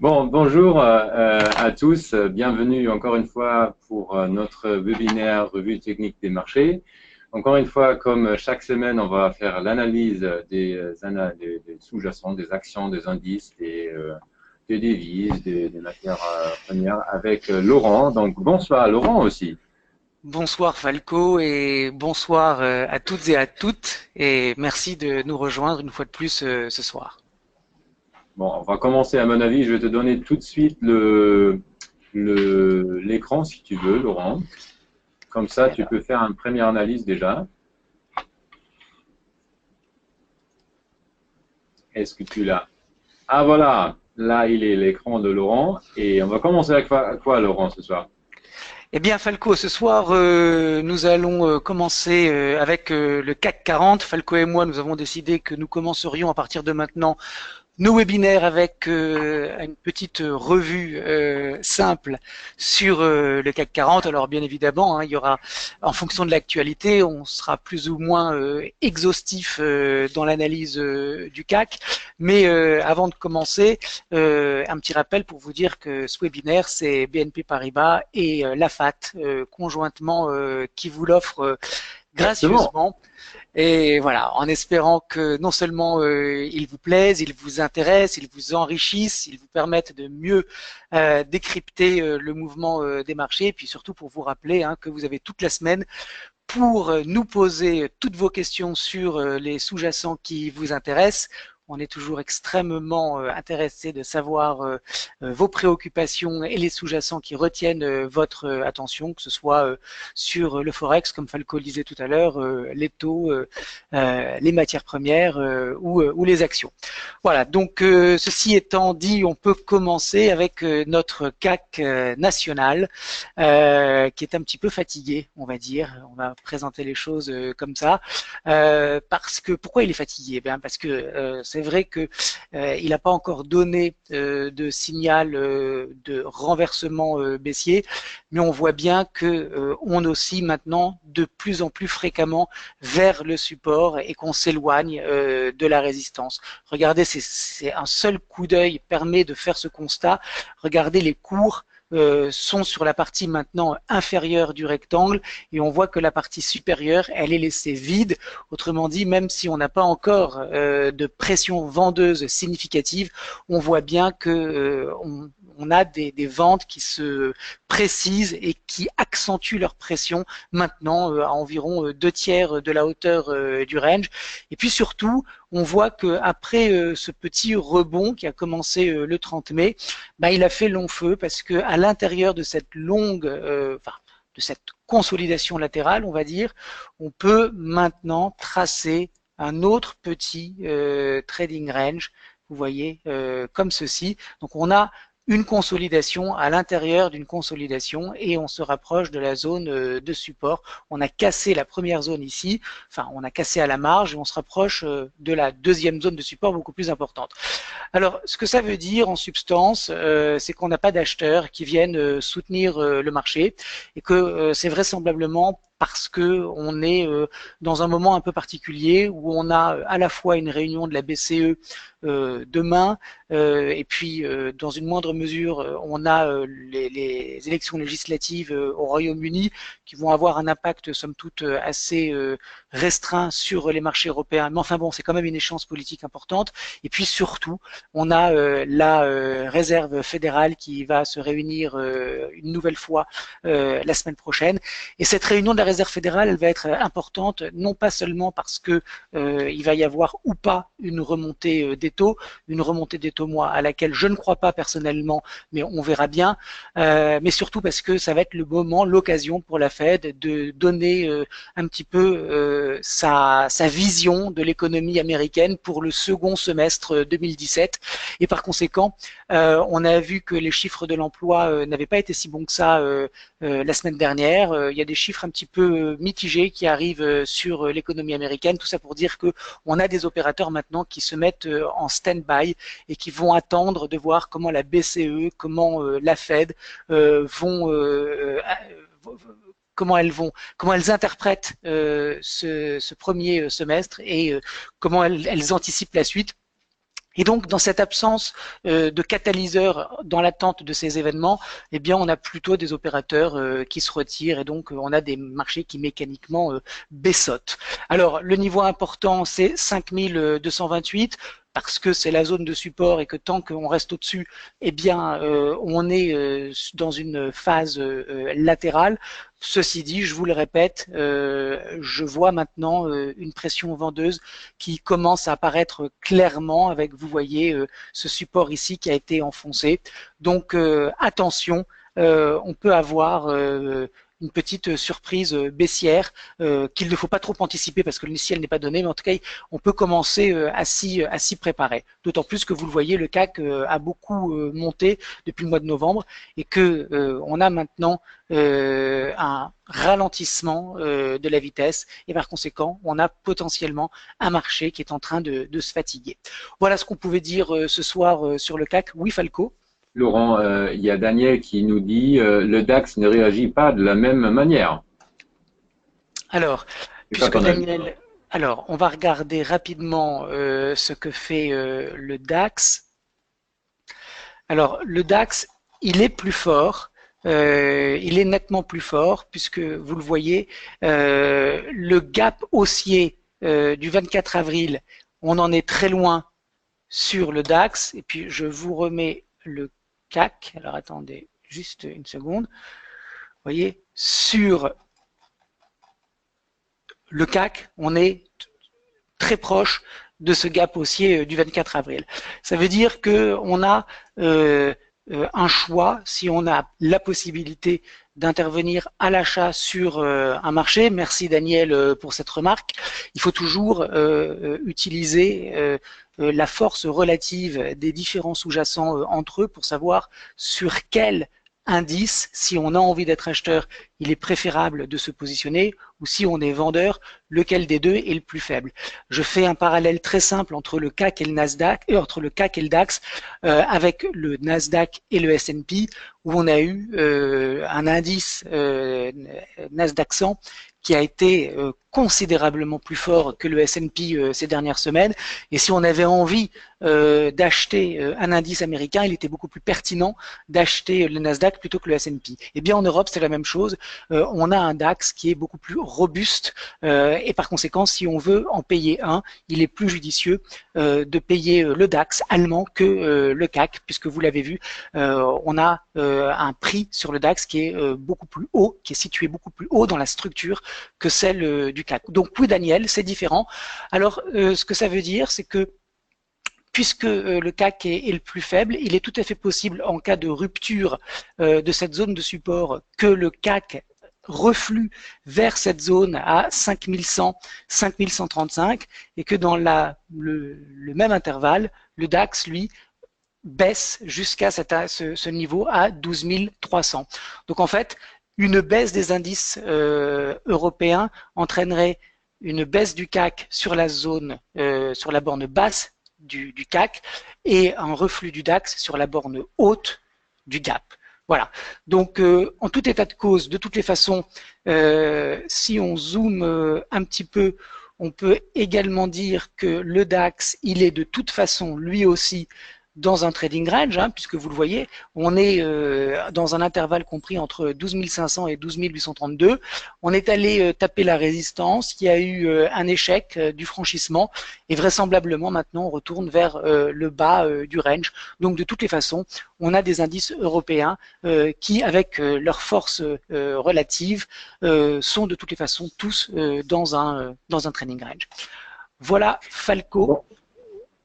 Bonjour à tous. Bienvenue encore une fois pour notre webinaire Revue technique des marchés. Encore une fois, comme chaque semaine, on va faire l'analyse des sous-jacents, des actions, des indices, des devises, des matières premières avec Laurent. Donc, bonsoir Laurent aussi. Bonsoir Falco et bonsoir à toutes et à toutes et merci de nous rejoindre une fois de plus ce soir. Bon, on va commencer à mon avis. Je vais te donner tout de suite l'écran si tu veux, Laurent. Comme ça, tu Alors, peux faire une première analyse déjà. Est-ce que tu l'as? Ah voilà, là il est l'écran de Laurent. Et on va commencer avec quoi, Laurent, ce soir? eh bien Falco, ce soir nous allons commencer avec le CAC 40. Falco et moi, nous avons décidé que nous commencerions à partir de maintenant nos webinaires avec une petite revue simple sur le CAC 40. Alors bien évidemment, il y aura, en fonction de l'actualité, on sera plus ou moins exhaustif dans l'analyse du CAC. Mais avant de commencer, un petit rappel pour vous dire que ce webinaire, c'est BNP Paribas et l'AFAT conjointement qui vous l'offrent Exactement. gracieusement. Et voilà, en espérant que non seulement ils vous plaisent, ils vous intéressent, ils vous enrichissent, ils vous permettent de mieux décrypter le mouvement des marchés, et puis surtout pour vous rappeler que vous avez toute la semaine pour nous poser toutes vos questions sur les sous-jacents qui vous intéressent. On est toujours extrêmement intéressé de savoir vos préoccupations et les sous-jacents qui retiennent votre attention, que ce soit sur le forex, comme Falco le disait tout à l'heure, les taux, les matières premières ou les actions. Voilà, donc ceci étant dit, on peut commencer avec notre CAC national qui est un petit peu fatigué, on va dire. On va présenter les choses comme ça. Parce que pourquoi il est fatigué? Bien parce que c'est vrai que il n'a pas encore donné de signal de renversement baissier, mais on voit bien que on oscille maintenant de plus en plus fréquemment vers le support et qu'on s'éloigne de la résistance. Regardez, c'est un seul coup d'œil permet de faire ce constat. Regardez les cours sont sur la partie maintenant inférieure du rectangle et on voit que la partie supérieure, elle est laissée vide. Autrement dit, même si on n'a pas encore de pression vendeuse significative, on voit bien que on a des ventes qui se précisent et qui accentuent leur pression maintenant à environ 2/3 de la hauteur du range. Et puis surtout, on voit qu'après ce petit rebond qui a commencé le 30 mai, bah, il a fait long feu parce que à l'intérieur de cette longue, de cette consolidation latérale, on va dire, on peut maintenant tracer un autre petit trading range, vous voyez, comme ceci. Donc on a une consolidation à l'intérieur d'une consolidation et on se rapproche de la zone de support. On a cassé la première zone ici, enfin on a cassé à la marge et on se rapproche de la deuxième zone de support beaucoup plus importante. Alors, ce que ça veut dire en substance, c'est qu'on n'a pas d'acheteurs qui viennent soutenir le marché et que c'est vraisemblablement parce que on est dans un moment un peu particulier où on a à la fois une réunion de la BCE demain et puis dans une moindre mesure on a les élections législatives au Royaume-Uni qui vont avoir un impact somme toute assez restreint sur les marchés européens. Mais enfin bon, c'est quand même une échéance politique importante. Et puis surtout, on a la réserve fédérale qui va se réunir une nouvelle fois la semaine prochaine. Et cette réunion de la réserve fédérale, elle va être importante, non pas seulement parce que il va y avoir ou pas une remontée des taux, une remontée des taux moi à laquelle je ne crois pas personnellement, mais on verra bien, mais surtout parce que ça va être le moment, l'occasion pour la Fed de donner un petit peu sa vision de l'économie américaine pour le second semestre 2017 et par conséquent, on a vu que les chiffres de l'emploi n'avaient pas été si bons que ça la semaine dernière. Il y a des chiffres un petit peu mitigés qui arrivent sur l'économie américaine. Tout ça pour dire que on a des opérateurs maintenant qui se mettent en stand-by et qui vont attendre de voir comment la BCE, comment la Fed vont comment elles interprètent ce premier semestre et comment elles anticipent la suite. Et donc, dans cette absence de catalyseur dans l'attente de ces événements, eh bien, on a plutôt des opérateurs qui se retirent et donc on a des marchés qui mécaniquement baissottent. Alors, le niveau important, c'est 5228 parce que c'est la zone de support et que tant qu'on reste au-dessus, eh bien, on est dans une phase latérale. Ceci dit, je vous le répète, je vois maintenant une pression vendeuse qui commence à apparaître clairement avec, vous voyez, ce support ici qui a été enfoncé. Donc, attention, on peut avoir une petite surprise baissière qu'il ne faut pas trop anticiper parce que le ciel n'est pas donné, mais en tout cas, on peut commencer à s'y préparer. D'autant plus que vous le voyez, le CAC a beaucoup monté depuis le mois de novembre et que on a maintenant un ralentissement de la vitesse et par conséquent, on a potentiellement un marché qui est en train de se fatiguer. Voilà ce qu'on pouvait dire ce soir sur le CAC. Oui, Falco? Laurent, il y a Daniel qui nous dit le DAX ne réagit pas de la même manière. Alors, puisque Daniel, alors on va regarder rapidement ce que fait le DAX. Alors, le DAX, il est plus fort. Il est nettement plus fort puisque vous le voyez, le gap haussier du 24 avril, on en est très loin sur le DAX. Et puis, je vous remets le CAC. Alors, attendez juste une seconde. Vous voyez, sur le CAC, on est très proche de ce gap haussier du 24 avril. Ça veut dire qu'on a un choix, si on a la possibilité d'intervenir à l'achat sur un marché. Merci Daniel pour cette remarque. Il faut toujours utiliser la force relative des différents sous-jacents entre eux pour savoir sur quel indice, si on a envie d'être acheteur, il est préférable de se positionner, ou si on est vendeur, lequel des deux est le plus faible. Je fais un parallèle très simple entre le CAC et le Nasdaq, et entre le CAC et le DAX, avec le Nasdaq et le S&P, où on a eu un indice Nasdaq 100 qui a été considérablement plus fort que le S&P ces dernières semaines. Et si on avait envie d'acheter un indice américain, il était beaucoup plus pertinent d'acheter le Nasdaq plutôt que le S&P. Et bien en Europe, c'est la même chose. On a un DAX qui est beaucoup plus robuste et par conséquent, si on veut en payer un, il est plus judicieux de payer le DAX allemand que le CAC, puisque vous l'avez vu, on a un prix sur le DAX qui est beaucoup plus haut, qui est situé beaucoup plus haut dans la structure que celle du CAC. Donc oui, Daniel, c'est différent. Alors, ce que ça veut dire, c'est que puisque le CAC est le plus faible, il est tout à fait possible en cas de rupture de cette zone de support que le CAC reflue vers cette zone à 5100, 5135 et que dans le même intervalle, le DAX, lui, baisse jusqu'à ce niveau à 12 300. Donc en fait, une baisse des indices européens entraînerait une baisse du CAC sur la zone, sur la borne basse du CAC et un reflux du DAX sur la borne haute du gap. Voilà. Donc, en tout état de cause, de toutes les façons, si on zoome un petit peu, on peut également dire que le DAX, il est de toute façon, lui aussi, dans un trading range, puisque vous le voyez, on est dans un intervalle compris entre 12 500 et 12 832. On est allé taper la résistance, il y a eu un échec du franchissement et vraisemblablement maintenant on retourne vers le bas du range. Donc de toutes les façons, on a des indices européens qui, avec leur force relative, sont de toutes les façons tous dans un trading range. Voilà, Falco. Bon.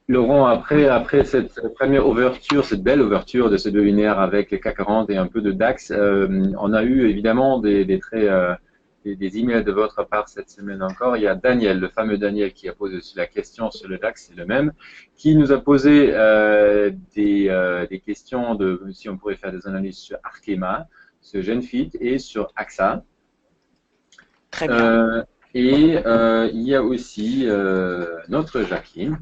Laurent, après cette première ouverture, cette belle ouverture de ce webinaire avec les CAC 40 et un peu de DAX, on a eu évidemment des emails de votre part cette semaine encore. Il y a Daniel, le fameux Daniel qui a posé la question sur le DAX, c'est le même, qui nous a posé des questions de si on pourrait faire des analyses sur Arkema, sur Genfit et sur AXA. Très bien. Il y a aussi notre Jacqueline,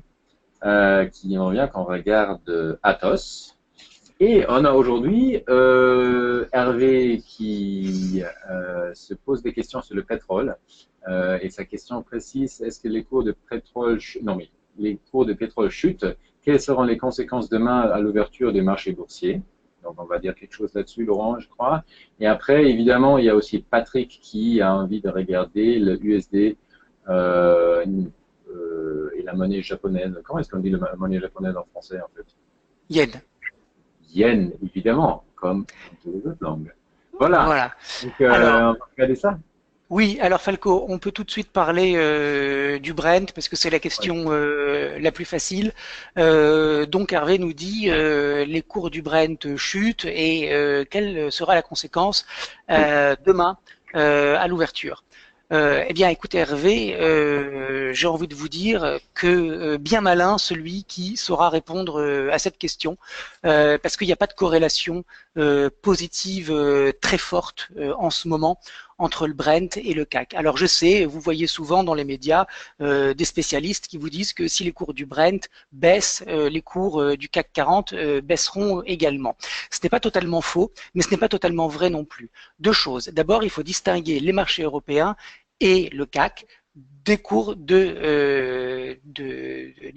qui revient quand on regarde Athos. Et on a aujourd'hui Hervé qui se pose des questions sur le pétrole. Et sa question précise, est-ce que les cours de pétrole, les cours de pétrole chutent quelles seront les conséquences demain à l'ouverture des marchés boursiers. Donc, on va dire quelque chose là-dessus, Laurent, je crois. Et après, évidemment, il y a aussi Patrick qui a envie de regarder le USD et la monnaie japonaise. Comment est-ce qu'on dit la monnaie japonaise en français, en fait? Yen. Yen, évidemment, comme toutes les autres langues. Voilà. Voilà. Donc, Alors, on va regarder ça. oui, alors Falco, on peut tout de suite parler du Brent parce que c'est la Ouais. question la plus facile. Donc Hervé nous dit les cours du Brent chutent et quelle sera la conséquence Oui. demain à l'ouverture. Eh bien, écoutez Hervé, j'ai envie de vous dire que bien malin celui qui saura répondre à cette question, parce qu'il n'y a pas de corrélation positive très forte en ce moment entre le Brent et le CAC. Alors je sais, vous voyez souvent dans les médias des spécialistes qui vous disent que si les cours du Brent baissent, les cours du CAC 40 baisseront également. Ce n'est pas totalement faux, mais ce n'est pas totalement vrai non plus. Deux choses. D'abord, il faut distinguer les marchés européens et le CAC des cours du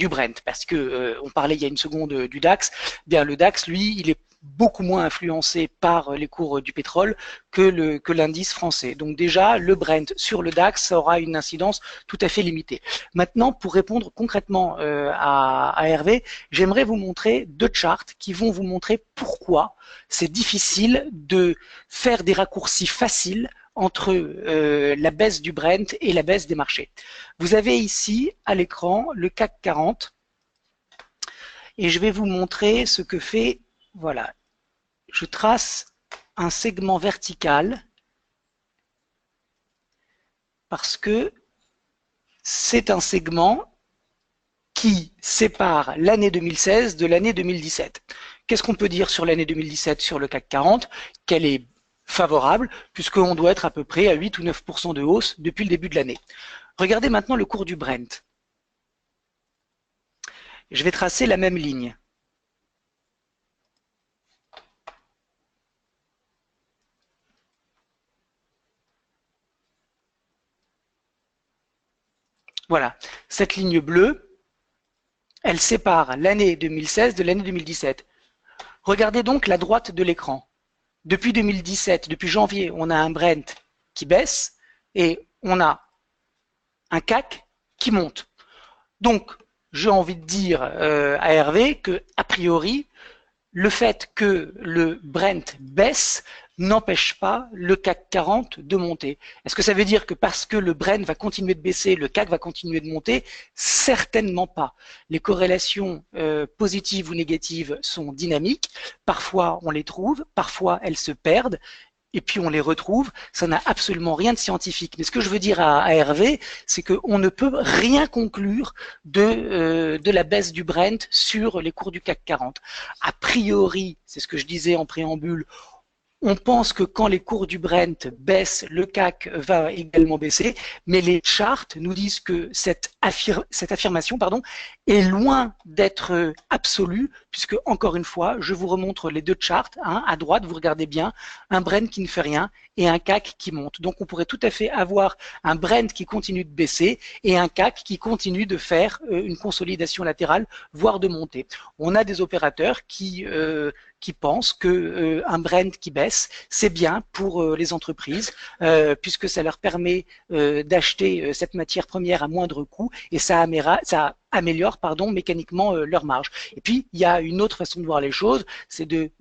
Brent, parce que on parlait il y a une seconde du DAX. Bien, le DAX, lui, il est beaucoup moins influencé par les cours du pétrole que l'indice français. Donc déjà, le Brent sur le DAX, ça aura une incidence tout à fait limitée. Maintenant, pour répondre concrètement à Hervé, j'aimerais vous montrer deux charts qui vont vous montrer pourquoi c'est difficile de faire des raccourcis faciles entre la baisse du Brent et la baisse des marchés. Vous avez ici à l'écran le CAC 40 et je vais vous montrer ce que fait, voilà, je trace un segment vertical parce que c'est un segment qui sépare l'année 2016 de l'année 2017. Qu'est-ce qu'on peut dire sur l'année 2017 sur le CAC 40? Qu'elle est favorable, puisqu'on doit être à peu près à 8 ou 9% de hausse depuis le début de l'année. Regardez maintenant le cours du Brent. Je vais tracer la même ligne. Voilà, cette ligne bleue, elle sépare l'année 2016 de l'année 2017. Regardez donc la droite de l'écran. Depuis 2017, depuis janvier, on a un Brent qui baisse et on a un CAC qui monte. Donc, j'ai envie de dire à Hervé que, a priori, le fait que le Brent baisse n'empêche pas le CAC 40 de monter. Est-ce que ça veut dire que parce que le Brent va continuer de baisser, le CAC va continuer de monter? Certainement pas. Les corrélations positives ou négatives sont dynamiques. Parfois, on les trouve, parfois, elles se perdent. Et puis on les retrouve, ça n'a absolument rien de scientifique. Mais ce que je veux dire à Hervé, c'est qu'on ne peut rien conclure de la baisse du Brent sur les cours du CAC 40. A priori, c'est ce que je disais en préambule, on pense que quand les cours du Brent baissent, le CAC va également baisser, mais les charts nous disent que cette affirmation est loin d'être absolue, puisque encore une fois, je vous remontre les deux charts, à droite, vous regardez bien, un Brent qui ne fait rien et un CAC qui monte. Donc on pourrait tout à fait avoir un Brent qui continue de baisser et un CAC qui continue de faire une consolidation latérale, voire de monter. On a des opérateurs qui pensent que un Brent qui baisse, c'est bien pour les entreprises, puisque ça leur permet d'acheter cette matière première à moindre coût et ça améliore mécaniquement leur marge. Et puis, il y a une autre façon de voir les choses, c'est de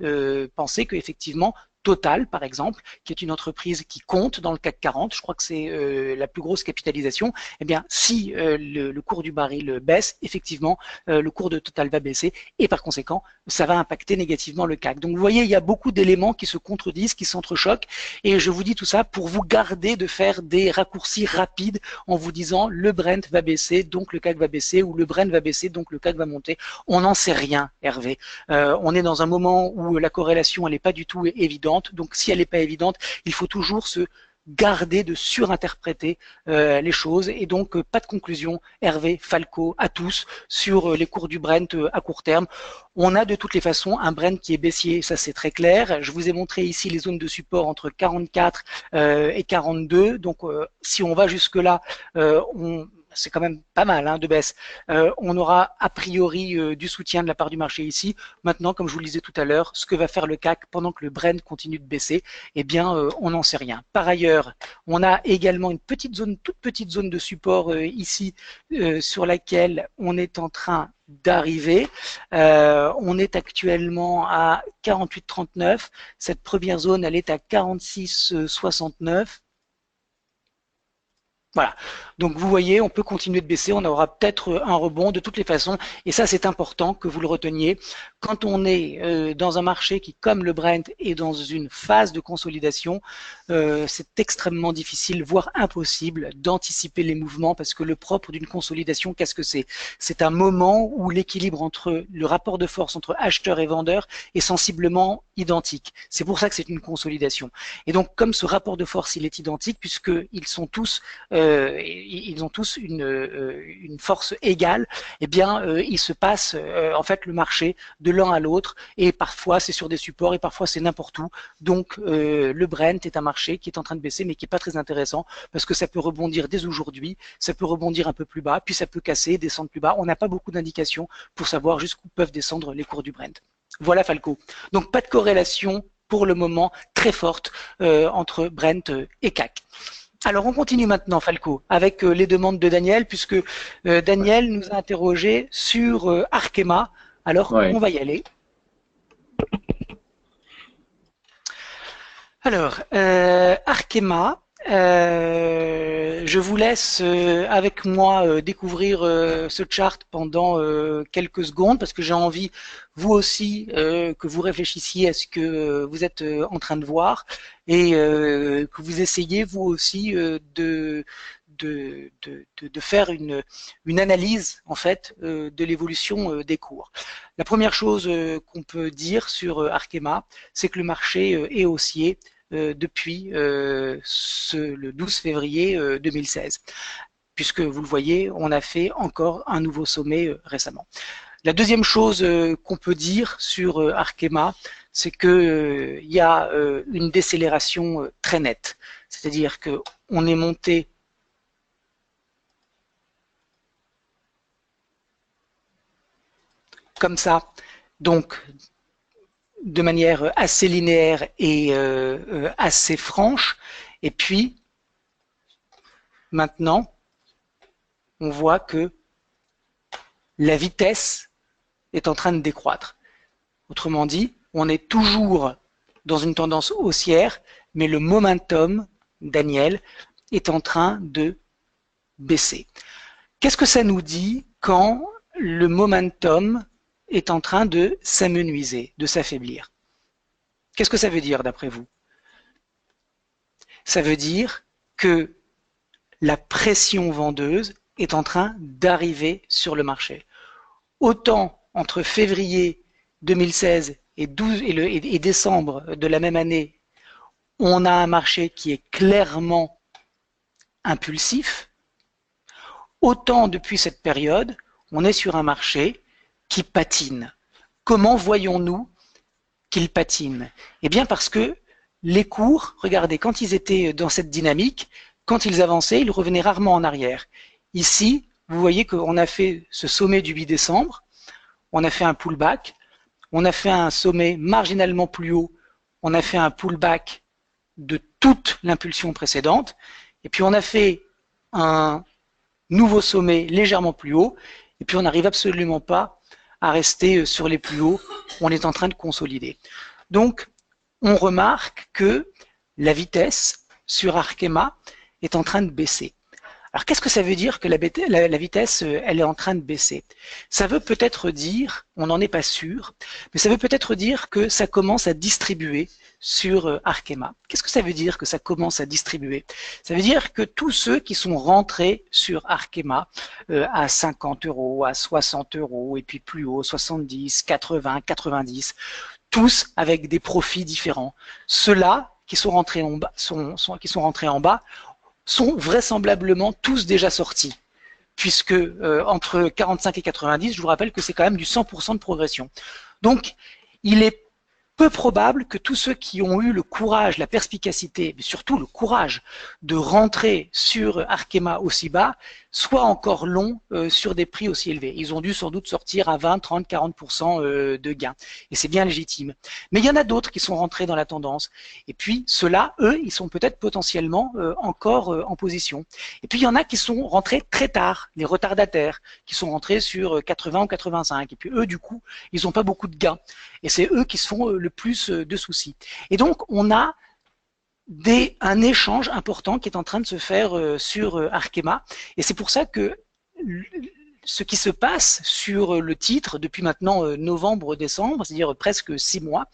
penser qu'effectivement, Total, par exemple, qui est une entreprise qui compte dans le CAC 40, je crois que c'est la plus grosse capitalisation, eh bien, si le cours du baril baisse, effectivement, le cours de Total va baisser et par conséquent, ça va impacter négativement le CAC. Donc, vous voyez, il y a beaucoup d'éléments qui se contredisent, qui s'entrechoquent et je vous dis tout ça pour vous garder de faire des raccourcis rapides en vous disant le Brent va baisser, donc le CAC va baisser ou le Brent va baisser, donc le CAC va monter. On n'en sait rien, Hervé. On est dans un moment où la corrélation, elle n'est pas du tout évidente. Donc, si elle n'est pas évidente, il faut toujours se garder de surinterpréter les choses et donc pas de conclusion, Hervé, Falco, à tous sur les cours du Brent à court terme. On a de toutes les façons un Brent qui est baissier, ça c'est très clair. Je vous ai montré ici les zones de support entre 44 et 42. Donc si on va jusque là, c'est quand même pas mal hein, de baisse. On aura a priori du soutien de la part du marché ici. Maintenant, comme je vous le disais tout à l'heure, ce que va faire le CAC pendant que le Brent continue de baisser, eh bien, on n'en sait rien. Par ailleurs, on a également une petite zone, toute petite zone de support ici, sur laquelle on est en train d'arriver. On est actuellement à 48,39. Cette première zone, elle est à 46,69. Voilà. Donc vous voyez, on peut continuer de baisser, on aura peut-être un rebond de toutes les façons, et ça c'est important que vous le reteniez. Quand on est dans un marché qui, comme le Brent, est dans une phase de consolidation, c'est extrêmement difficile, voire impossible, d'anticiper les mouvements, parce que le propre d'une consolidation, qu'est-ce que c'est? C'est un moment où l'équilibre entre le rapport de force entre acheteur et vendeur est sensiblement identique. C'est pour ça que c'est une consolidation. Et donc, comme ce rapport de force, il est identique, puisqu'ils sont tous ils ont tous une force égale, eh bien, il se passe en fait le marché de l'un à l'autre, et parfois c'est sur des supports et parfois c'est n'importe où. Donc, le Brent est un marché qui est en train de baisser, mais qui est pas très intéressant parce que ça peut rebondir dès aujourd'hui, ça peut rebondir un peu plus bas, puis ça peut casser, descendre plus bas. On n'a pas beaucoup d'indications pour savoir jusqu'où peuvent descendre les cours du Brent. Voilà Falco. Donc, pas de corrélation pour le moment très forte entre Brent et CAC. Alors, on continue maintenant, Falco, avec les demandes de Daniel, puisque Daniel nous a interrogé sur Arkema. Alors, on va y aller. Alors, Arkema, je vous laisse avec moi découvrir ce chart pendant quelques secondes, parce que j'ai envie, vous aussi, que vous réfléchissiez à ce que vous êtes en train de voir, et que vous essayiez, vous aussi, de faire une analyse en fait de l'évolution des cours. La première chose qu'on peut dire sur Arkema, c'est que le marché est haussier depuis le 12 février 2016, puisque vous le voyez, on a fait encore un nouveau sommet récemment. La deuxième chose qu'on peut dire sur Arkema, c'est qu'il y a une décélération très nette, c'est-à-dire qu'on est monté comme ça, donc de manière assez linéaire et assez franche. Et puis, maintenant, on voit que la vitesse est en train de décroître. Autrement dit, on est toujours dans une tendance haussière, mais le momentum, Daniel, est en train de baisser. Qu'est-ce que ça nous dit quand le momentum est en train de s'amenuiser, de s'affaiblir? Qu'est-ce que ça veut dire d'après vous? Ça veut dire que la pression vendeuse est en train d'arriver sur le marché. Autant entre février 2016 et décembre de la même année, on a un marché qui est clairement impulsif, autant depuis cette période, on est sur un marché qui patine. Comment voyons-nous qu'il patine? Eh bien parce que les cours, regardez, quand ils étaient dans cette dynamique, quand ils avançaient, ils revenaient rarement en arrière. Ici, vous voyez qu'on a fait ce sommet du 8 décembre, on a fait un pullback, on a fait un sommet marginalement plus haut, on a fait un pullback de toute l'impulsion précédente, et puis on a fait un nouveau sommet légèrement plus haut, et puis on n'arrive absolument pas à rester sur les plus hauts, on est en train de consolider. Donc, on remarque que la vitesse sur Arkema est en train de baisser. Alors, qu'est-ce que ça veut dire que la vitesse, elle est en train de baisser? Ça veut peut-être dire, on n'en est pas sûr, mais ça veut peut-être dire que ça commence à distribuer sur Arkema. Qu'est-ce que ça veut dire que ça commence à distribuer? Ça veut dire que tous ceux qui sont rentrés sur Arkema à 50 €, à 60 € et puis plus haut, 70, 80, 90, tous avec des profits différents. Ceux-là qui sont rentrés en bas, sont vraisemblablement tous déjà sortis, puisque entre 45 et 90, je vous rappelle que c'est quand même du 100% de progression. Donc, il est peu probable que tous ceux qui ont eu le courage, la perspicacité, mais surtout le courage de rentrer sur Arkema aussi bas, soient encore longs sur des prix aussi élevés. Ils ont dû sans doute sortir à 20, 30, 40% de gains. Et c'est bien légitime. Mais il y en a d'autres qui sont rentrés dans la tendance. Et puis, ceux-là, eux, ils sont peut-être potentiellement encore en position. Et puis, il y en a qui sont rentrés très tard, les retardataires, qui sont rentrés sur 80 ou 85. Et puis, eux, du coup, ils n'ont pas beaucoup de gains. Et c'est eux qui se font le plus de soucis. Et donc, on a un échange important qui est en train de se faire sur Arkema. Et c'est pour ça que ce qui se passe sur le titre depuis maintenant novembre-décembre, c'est-à-dire presque 6 mois,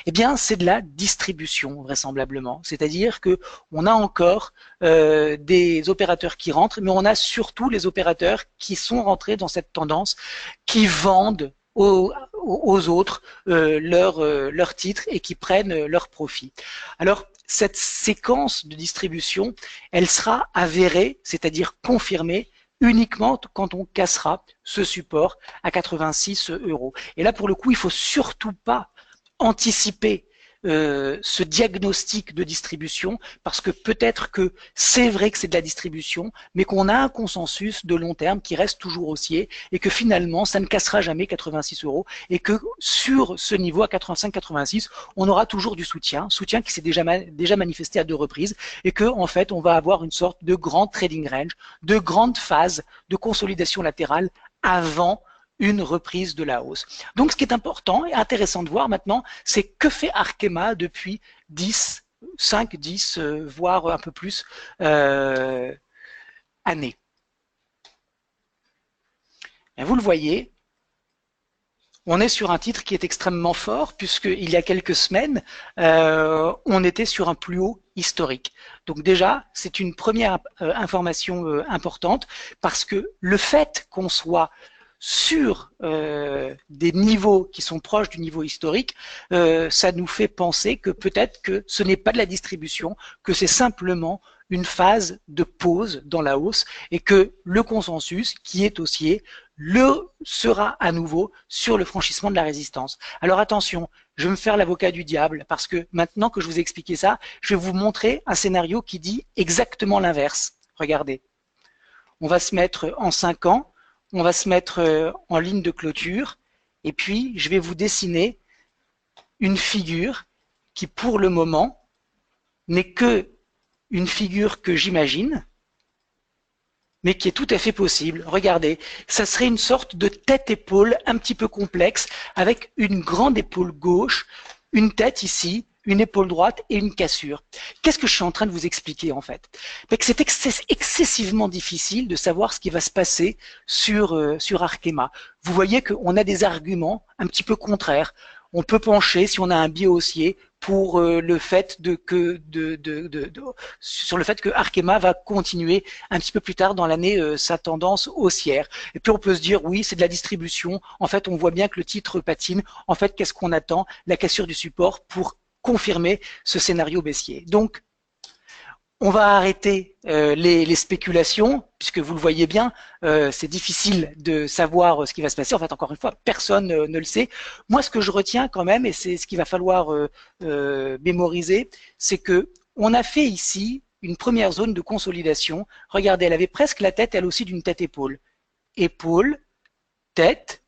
eh bien, c'est de la distribution, vraisemblablement. C'est-à-dire que on a encore des opérateurs qui rentrent, mais on a surtout les opérateurs qui sont rentrés dans cette tendance, qui vendent aux autres leurs titres et qui prennent leurs profits. Alors, cette séquence de distribution, elle sera avérée, c'est-à-dire confirmée, uniquement quand on cassera ce support à 86 €. Et là, pour le coup, il ne faut surtout pas anticiper ce diagnostic de distribution, parce que peut-être que c'est vrai que c'est de la distribution, mais qu'on a un consensus de long terme qui reste toujours haussier et que finalement ça ne cassera jamais 86 € et que sur ce niveau à 85-86, on aura toujours du soutien qui s'est déjà manifesté à 2 reprises et que en fait on va avoir une sorte de grand trading range, de grande phase de consolidation latérale avant une reprise de la hausse. Donc ce qui est important et intéressant de voir maintenant, c'est que fait Arkema depuis 5, 10, voire un peu plus années. Et vous le voyez, on est sur un titre qui est extrêmement fort puisqu'il y a quelques semaines, on était sur un plus haut historique. Donc déjà, c'est une première information importante parce que le fait qu'on soit sur des niveaux qui sont proches du niveau historique, ça nous fait penser que peut-être que ce n'est pas de la distribution, que c'est simplement une phase de pause dans la hausse et que le consensus qui est haussier sera à nouveau sur le franchissement de la résistance. Alors attention, je vais me faire l'avocat du diable parce que maintenant que je vous ai expliqué ça, je vais vous montrer un scénario qui dit exactement l'inverse. Regardez, on va se mettre en 5 ans, on va se mettre en ligne de clôture et puis je vais vous dessiner une figure qui pour le moment n'est que une figure que j'imagine, mais qui est tout à fait possible. Regardez, ça serait une sorte de tête-épaule un petit peu complexe avec une grande épaule gauche, une tête ici, une épaule droite et une cassure. Qu'est-ce que je suis en train de vous expliquer en fait? C'est excessivement difficile de savoir ce qui va se passer sur Arkema. Vous voyez qu'on a des arguments un petit peu contraires. On peut pencher, si on a un biais haussier, pour le fait sur le fait que Arkema va continuer un petit peu plus tard dans l'année sa tendance haussière. Et puis on peut se dire oui, c'est de la distribution. En fait, on voit bien que le titre patine. En fait, qu'est-ce qu'on attend? La cassure du support pour confirmer ce scénario baissier. Donc, on va arrêter les spéculations, puisque vous le voyez bien, c'est difficile de savoir ce qui va se passer. En fait, encore une fois, personne ne le sait. Moi, ce que je retiens quand même, et c'est ce qu'il va falloir mémoriser, c'est que on a fait ici une première zone de consolidation. Regardez, elle avait presque la tête, elle aussi, d'une tête-épaule. Épaule, tête,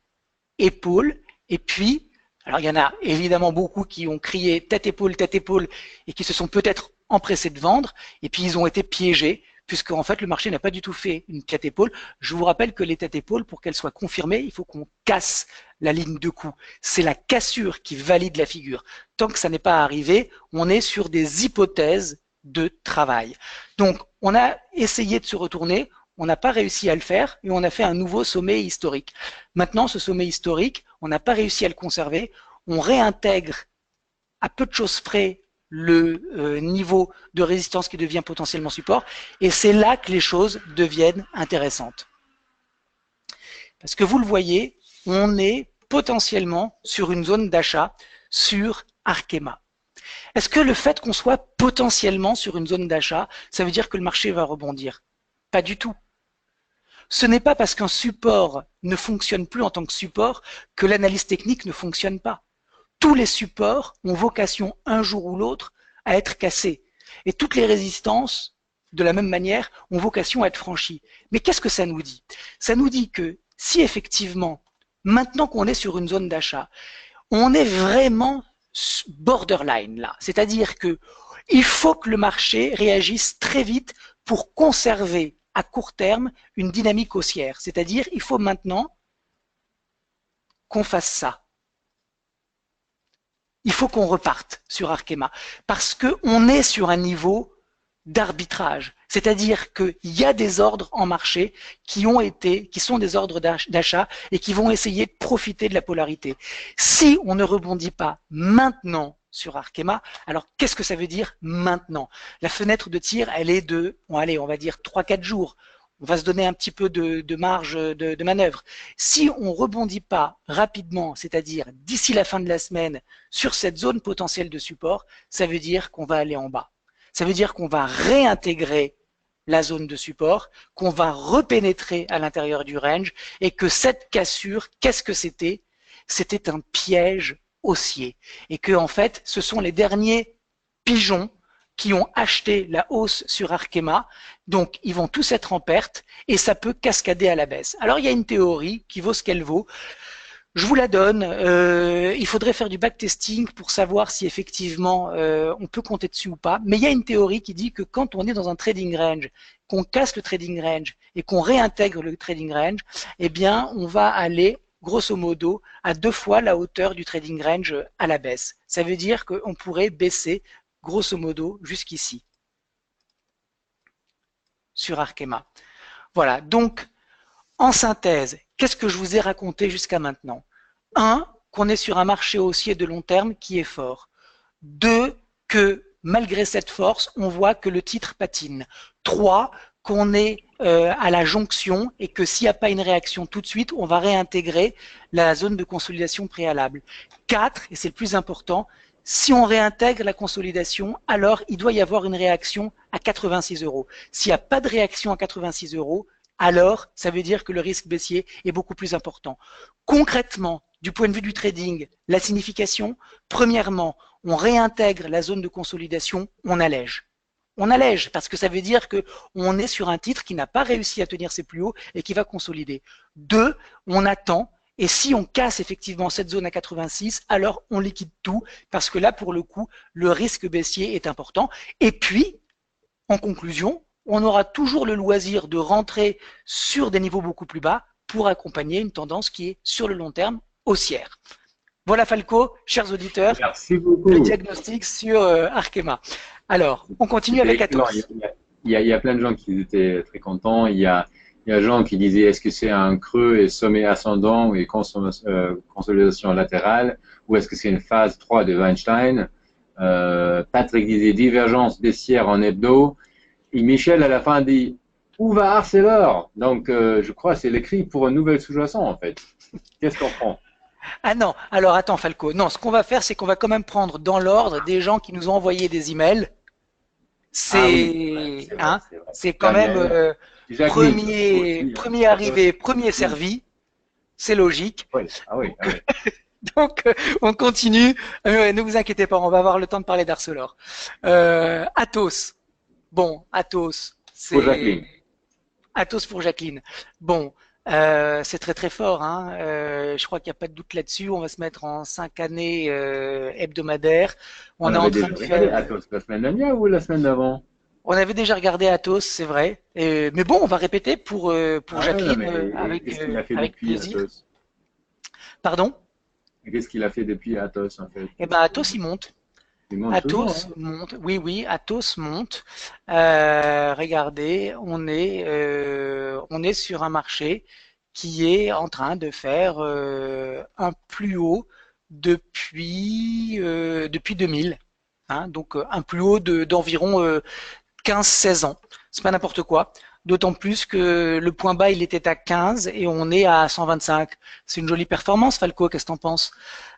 épaule, et puis, alors il y en a évidemment beaucoup qui ont crié tête-épaule, et qui se sont peut-être empressés de vendre, et puis ils ont été piégés, puisque en fait le marché n'a pas du tout fait une tête-épaule. Je vous rappelle que les têtes-épaules, pour qu'elles soient confirmées, il faut qu'on casse la ligne de coup. C'est la cassure qui valide la figure. Tant que ça n'est pas arrivé, on est sur des hypothèses de travail. Donc on a essayé de se retourner, on n'a pas réussi à le faire, et on a fait un nouveau sommet historique. Maintenant, ce sommet historique, on n'a pas réussi à le conserver, on réintègre à peu de choses près le niveau de résistance qui devient potentiellement support, et c'est là que les choses deviennent intéressantes. Parce que vous le voyez, on est potentiellement sur une zone d'achat sur Arkema. Est-ce que le fait qu'on soit potentiellement sur une zone d'achat, ça veut dire que le marché va rebondir? Pas du tout. Ce n'est pas parce qu'un support ne fonctionne plus en tant que support que l'analyse technique ne fonctionne pas. tous les supports ont vocation un jour ou l'autre à être cassés. Et toutes les résistances, de la même manière, ont vocation à être franchies. Mais qu'est-ce que ça nous dit? Ça nous dit que si effectivement, maintenant qu'on est sur une zone d'achat, on est vraiment borderline là, c'est-à-dire que il faut que le marché réagisse très vite pour conserver à court terme une dynamique haussière. C'est-à-dire il faut maintenant qu'on fasse ça. Il faut qu'on reparte sur Arkema parce qu'on est sur un niveau d'arbitrage. C'est-à-dire qu'il y a des ordres en marché qui sont des ordres d'achat et qui vont essayer de profiter de la polarité. Si on ne rebondit pas maintenant sur Arkema, alors qu'est-ce que ça veut dire maintenant? La fenêtre de tir, elle est de, bon, allez, on va dire 3-4 jours. On va se donner un petit peu de marge de manœuvre. Si on ne rebondit pas rapidement, c'est-à-dire d'ici la fin de la semaine, sur cette zone potentielle de support, ça veut dire qu'on va aller en bas. Ça veut dire qu'on va réintégrer la zone de support, qu'on va repénétrer à l'intérieur du range et que cette cassure, qu'est-ce que c'était? C'était un piège haussier. Et que en fait, ce sont les derniers pigeons qui ont acheté la hausse sur Arkema, donc ils vont tous être en perte et ça peut cascader à la baisse. Alors il y a une théorie qui vaut ce qu'elle vaut. Je vous la donne. Il faudrait faire du backtesting pour savoir si effectivement on peut compter dessus ou pas. Mais il y a une théorie qui dit que quand on est dans un trading range, qu'on casse le trading range et qu'on réintègre le trading range, eh bien on va aller grosso modo à 2 fois la hauteur du trading range à la baisse. Ça veut dire qu'on pourrait baisser grosso modo jusqu'ici sur Arkema. Voilà, donc en synthèse, qu'est-ce que je vous ai raconté jusqu'à maintenant? 1, qu'on est sur un marché haussier de long terme qui est fort. 2, que malgré cette force, on voit que le titre patine. 3, qu'on est à la jonction et que s'il n'y a pas une réaction tout de suite, on va réintégrer la zone de consolidation préalable. 4, et c'est le plus important, si on réintègre la consolidation, alors il doit y avoir une réaction à 86 €. S'il n'y a pas de réaction à 86 €, alors ça veut dire que le risque baissier est beaucoup plus important. Concrètement, du point de vue du trading, la signification, premièrement, on réintègre la zone de consolidation, on allège. On allège parce que ça veut dire qu'on est sur un titre qui n'a pas réussi à tenir ses plus hauts et qui va consolider. 2, on attend. Et si on casse effectivement cette zone à 86, alors on liquide tout parce que là, pour le coup, le risque baissier est important. Et puis, en conclusion, on aura toujours le loisir de rentrer sur des niveaux beaucoup plus bas pour accompagner une tendance qui est sur le long terme haussière. Voilà Falco, chers auditeurs, Merci beaucoup. le diagnostic sur Arkema. Alors, on continue avec Atos. Il y a plein de gens qui étaient très contents. Il y a gens qui disaient est-ce que c'est un creux et sommet ascendant et consolidation latérale ou est-ce que c'est une phase 3 de Weinstein? Patrick disait divergence baissière en hebdo. Et Michel à la fin dit où va Arcelor? Donc je crois que c'est l'écrit pour un nouvel sous-jacent en fait. Qu'est-ce qu'on prend? Ah non, alors attends Falco. Non, ce qu'on va faire, c'est qu'on va quand même prendre dans l'ordre des gens qui nous ont envoyé des emails. C'est quand même premier arrivé, premier servi. C'est logique. Oui. Ah oui. Ah oui. Donc, on continue. Ne vous inquiétez pas, on va avoir le temps de parler d'Arcelor. Atos. Bon, Atos. Pour Jacqueline. Atos pour Jacqueline. Bon, c'est très très fort. Hein. Je crois qu'il n'y a pas de doute là-dessus. On va se mettre en 5 années hebdomadaires. On est en train de faire Atos la semaine dernière ou la semaine d'avant? On avait déjà regardé Atos, c'est vrai. Mais bon, on va répéter pour Jacqueline avec plaisir. Atos Pardon? Qu'est-ce qu'il a fait depuis Atos en fait? Eh ben Atos il monte. Atos monte, oui, Atos monte. Regardez, on est sur un marché qui est en train de faire un plus haut depuis 2000. Hein, donc un plus haut d'environ 15-16 ans. C'est pas n'importe quoi. D'autant plus que le point bas, il était à 15 et on est à 125. C'est une jolie performance, Falco, qu'est-ce que t'en penses?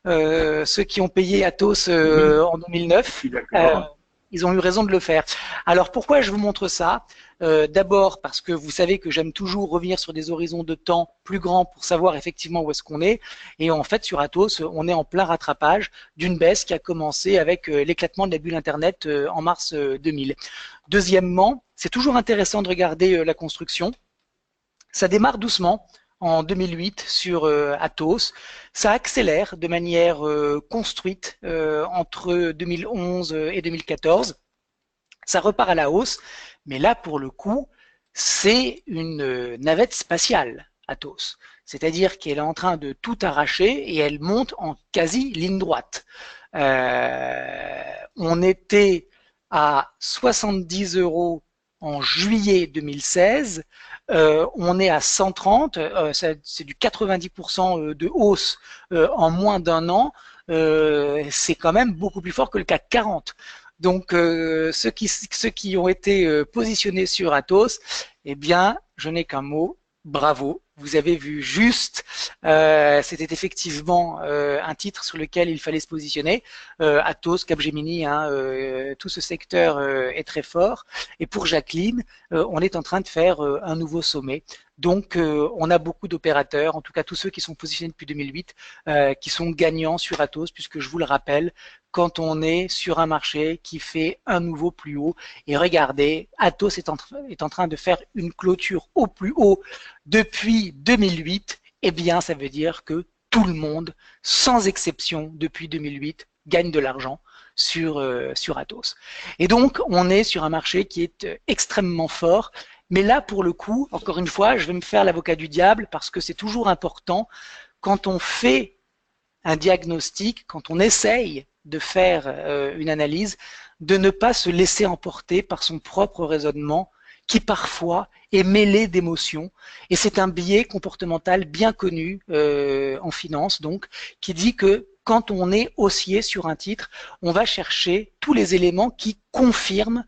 Ceux qui ont payé Atos en 2009, Ils ont eu raison de le faire. Alors pourquoi je vous montre ça? D'abord parce que vous savez que j'aime toujours revenir sur des horizons de temps plus grands pour savoir effectivement où est-ce qu'on est. Et en fait, sur Atos, on est en plein rattrapage d'une baisse qui a commencé avec l'éclatement de la bulle Internet en mars 2000. Deuxièmement, c'est toujours intéressant de regarder la construction. Ça démarre doucement en 2008 sur Atos. Ça accélère de manière construite entre 2011 et 2014. Ça repart à la hausse, mais là, pour le coup, c'est une navette spatiale, Atos. C'est-à-dire qu'elle est en train de tout arracher et elle monte en quasi ligne droite. On était à 70 euros en juillet 2016, on est à 130, c'est du 90% de hausse en moins d'un an, c'est quand même beaucoup plus fort que le CAC 40. Donc ceux qui ont été positionnés sur Atos, eh bien, je n'ai qu'un mot, bravo. Vous avez vu juste, c'était effectivement un titre sur lequel il fallait se positionner. Atos, Capgemini, hein, tout ce secteur est très fort. Et pour Jacqueline, on est en train de faire un nouveau sommet. Donc, on a beaucoup d'opérateurs, en tout cas tous ceux qui sont positionnés depuis 2008, qui sont gagnants sur Atos, puisque je vous le rappelle, quand on est sur un marché qui fait un nouveau plus haut, et regardez, Atos est en train de faire une clôture au plus haut depuis 2008, eh bien, ça veut dire que tout le monde, sans exception, depuis 2008, gagne de l'argent sur Atos. Et donc, on est sur un marché qui est extrêmement fort. Mais là, pour le coup, encore une fois, je vais me faire l'avocat du diable parce que c'est toujours important quand on fait un diagnostic, quand on essaye de faire une analyse, de ne pas se laisser emporter par son propre raisonnement qui parfois est mêlé d'émotions. Et c'est un biais comportemental bien connu en finance, donc, qui dit que quand on est haussier sur un titre, on va chercher tous les éléments qui confirment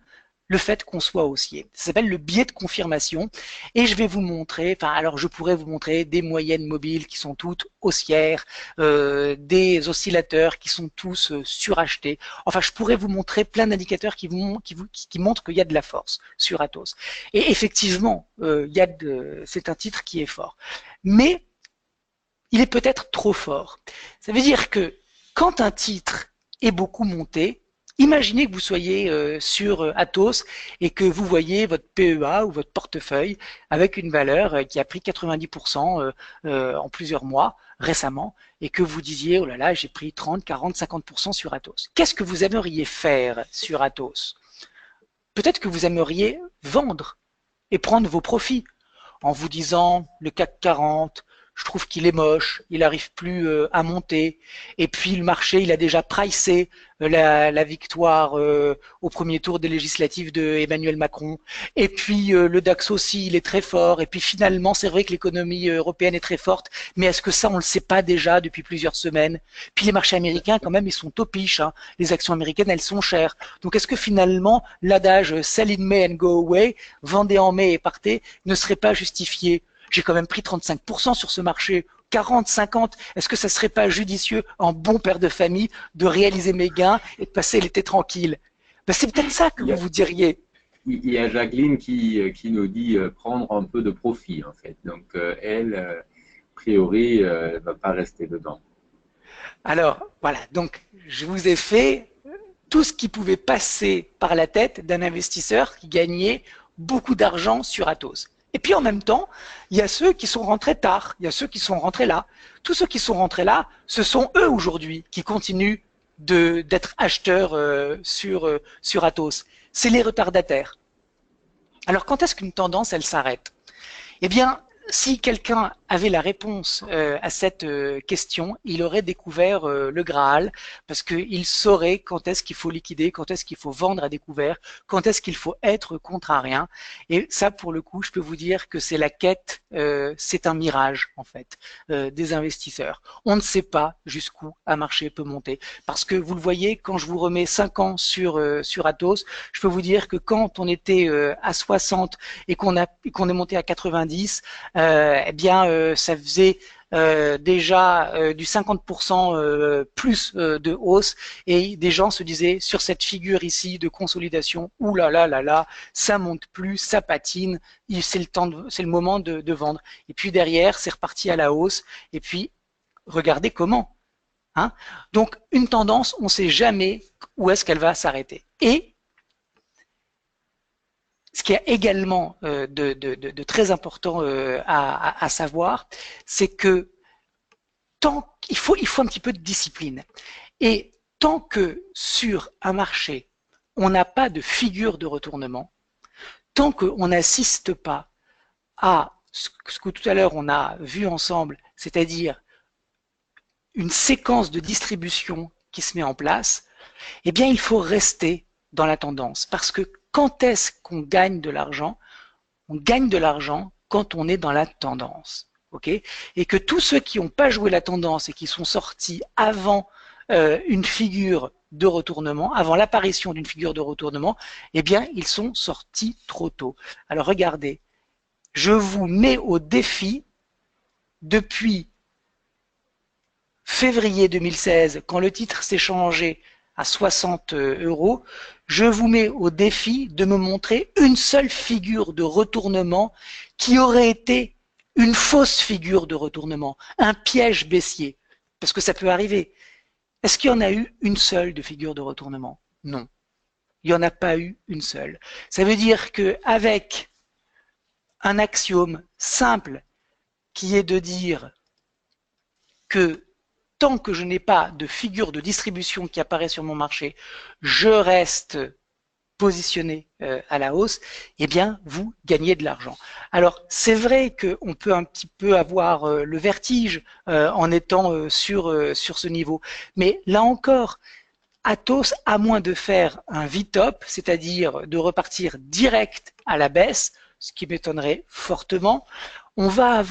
le fait qu'on soit haussier. Ça s'appelle le biais de confirmation. Et je vais vous montrer, enfin, alors je pourrais vous montrer des moyennes mobiles qui sont toutes haussières, des oscillateurs qui sont tous surachetés. Enfin, je pourrais vous montrer plein d'indicateurs qui montrent qu'il y a de la force sur Atos. Et effectivement, c'est un titre qui est fort. Mais il est peut-être trop fort. Ça veut dire que quand un titre est beaucoup monté, imaginez que vous soyez sur Atos et que vous voyez votre PEA ou votre portefeuille avec une valeur qui a pris 90% en plusieurs mois récemment et que vous disiez, oh là là, j'ai pris 30, 40, 50% sur Atos. Qu'est-ce que vous aimeriez faire sur Atos? Peut-être que vous aimeriez vendre et prendre vos profits en vous disant, le CAC 40, je trouve qu'il est moche, il n'arrive plus à monter. Et puis le marché, il a déjà pricé la victoire au premier tour des législatives de Emmanuel Macron. Et puis le DAX aussi, il est très fort. Et puis finalement, c'est vrai que l'économie européenne est très forte, mais est-ce que ça, on ne le sait pas déjà depuis plusieurs semaines? Puis les marchés américains, quand même, ils sont topiches. Hein. Les actions américaines, elles sont chères. Donc est-ce que finalement, l'adage sell in May and go away, vendez en mai et partez, ne serait pas justifié? J'ai quand même pris 35% sur ce marché, 40, 50. Est-ce que ça serait pas judicieux, en bon père de famille, de réaliser mes gains et de passer l'été tranquille? Ben, c'est peut-être ça que vous diriez. Il y a Jacqueline qui nous dit prendre un peu de profit, en fait. Donc, elle, a priori, ne va pas rester dedans. Alors, voilà. Donc, je vous ai fait tout ce qui pouvait passer par la tête d'un investisseur qui gagnait beaucoup d'argent sur Atos. Et puis en même temps, il y a ceux qui sont rentrés tard, il y a ceux qui sont rentrés là. Tous ceux qui sont rentrés là, ce sont eux aujourd'hui qui continuent d'être acheteurs sur Atos. C'est les retardataires. Alors quand est-ce qu'une tendance, elle s'arrête? Eh bien, si quelqu'un avait la réponse à cette question, il aurait découvert le Graal, parce qu'il saurait quand est-ce qu'il faut liquider, quand est-ce qu'il faut vendre à découvert, quand est-ce qu'il faut être contrariant. Et ça, pour le coup, je peux vous dire que c'est la quête, c'est un mirage en fait des investisseurs. On ne sait pas jusqu'où un marché peut monter, parce que vous le voyez, quand je vous remets 5 ans sur Atos, je peux vous dire que quand on était à 60 et qu'on est monté à 90, eh bien, ça faisait déjà du 50% plus de hausse, et des gens se disaient sur cette figure ici de consolidation, ouh là là là là, ça monte plus, ça patine, c'est le moment de vendre. Et puis derrière, c'est reparti à la hausse, et puis regardez comment. Hein. Donc une tendance, on ne sait jamais où est-ce qu'elle va s'arrêter. Et ce qui est également de très important à savoir, c'est que il faut un petit peu de discipline. Et tant que sur un marché, on n'a pas de figure de retournement, tant qu'on n'assiste pas à ce que tout à l'heure on a vu ensemble, c'est-à-dire une séquence de distribution qui se met en place, eh bien il faut rester dans la tendance. Parce que quand est-ce qu'on gagne de l'argent? On gagne de l'argent quand on est dans la tendance. Okay, et que tous ceux qui n'ont pas joué la tendance et qui sont sortis avant une figure de retournement, avant l'apparition d'une figure de retournement, eh bien, ils sont sortis trop tôt. Alors regardez, je vous mets au défi depuis février 2016, quand le titre s'est changé à 60 €, je vous mets au défi de me montrer une seule figure de retournement qui aurait été une fausse figure de retournement, un piège baissier, parce que ça peut arriver. Est-ce qu'il y en a eu une seule de figure de retournement? Non, il n'y en a pas eu une seule. Ça veut dire qu'avec un axiome simple qui est de dire que tant que je n'ai pas de figure de distribution qui apparaît sur mon marché, je reste positionné à la hausse, eh bien, vous gagnez de l'argent. Alors, c'est vrai qu'on peut un petit peu avoir le vertige en étant sur ce niveau, mais là encore, Atos, à moins de faire un V-top, c'est-à-dire de repartir direct à la baisse, ce qui m'étonnerait fortement, on a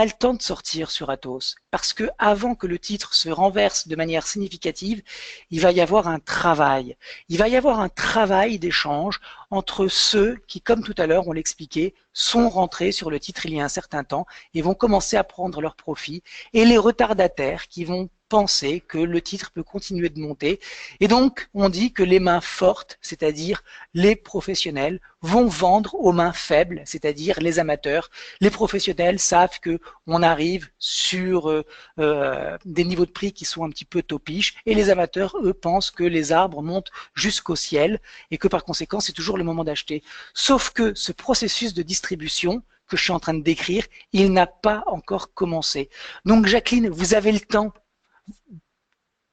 le temps de sortir sur Atos, parce que avant que le titre se renverse de manière significative, il va y avoir un travail. Il va y avoir un travail d'échange entre ceux qui, comme tout à l'heure, on l'expliquait, sont rentrés sur le titre il y a un certain temps et vont commencer à prendre leur profit, et les retardataires qui vont penser que le titre peut continuer de monter. Et donc, on dit que les mains fortes, c'est-à-dire les professionnels, vont vendre aux mains faibles, c'est-à-dire les amateurs. Les professionnels savent que on arrive sur des niveaux de prix qui sont un petit peu topiches, et les amateurs, eux, pensent que les arbres montent jusqu'au ciel et que par conséquent, c'est toujours le moment d'acheter. Sauf que ce processus de distribution que je suis en train de décrire, il n'a pas encore commencé. Donc, Jacqueline, vous avez le temps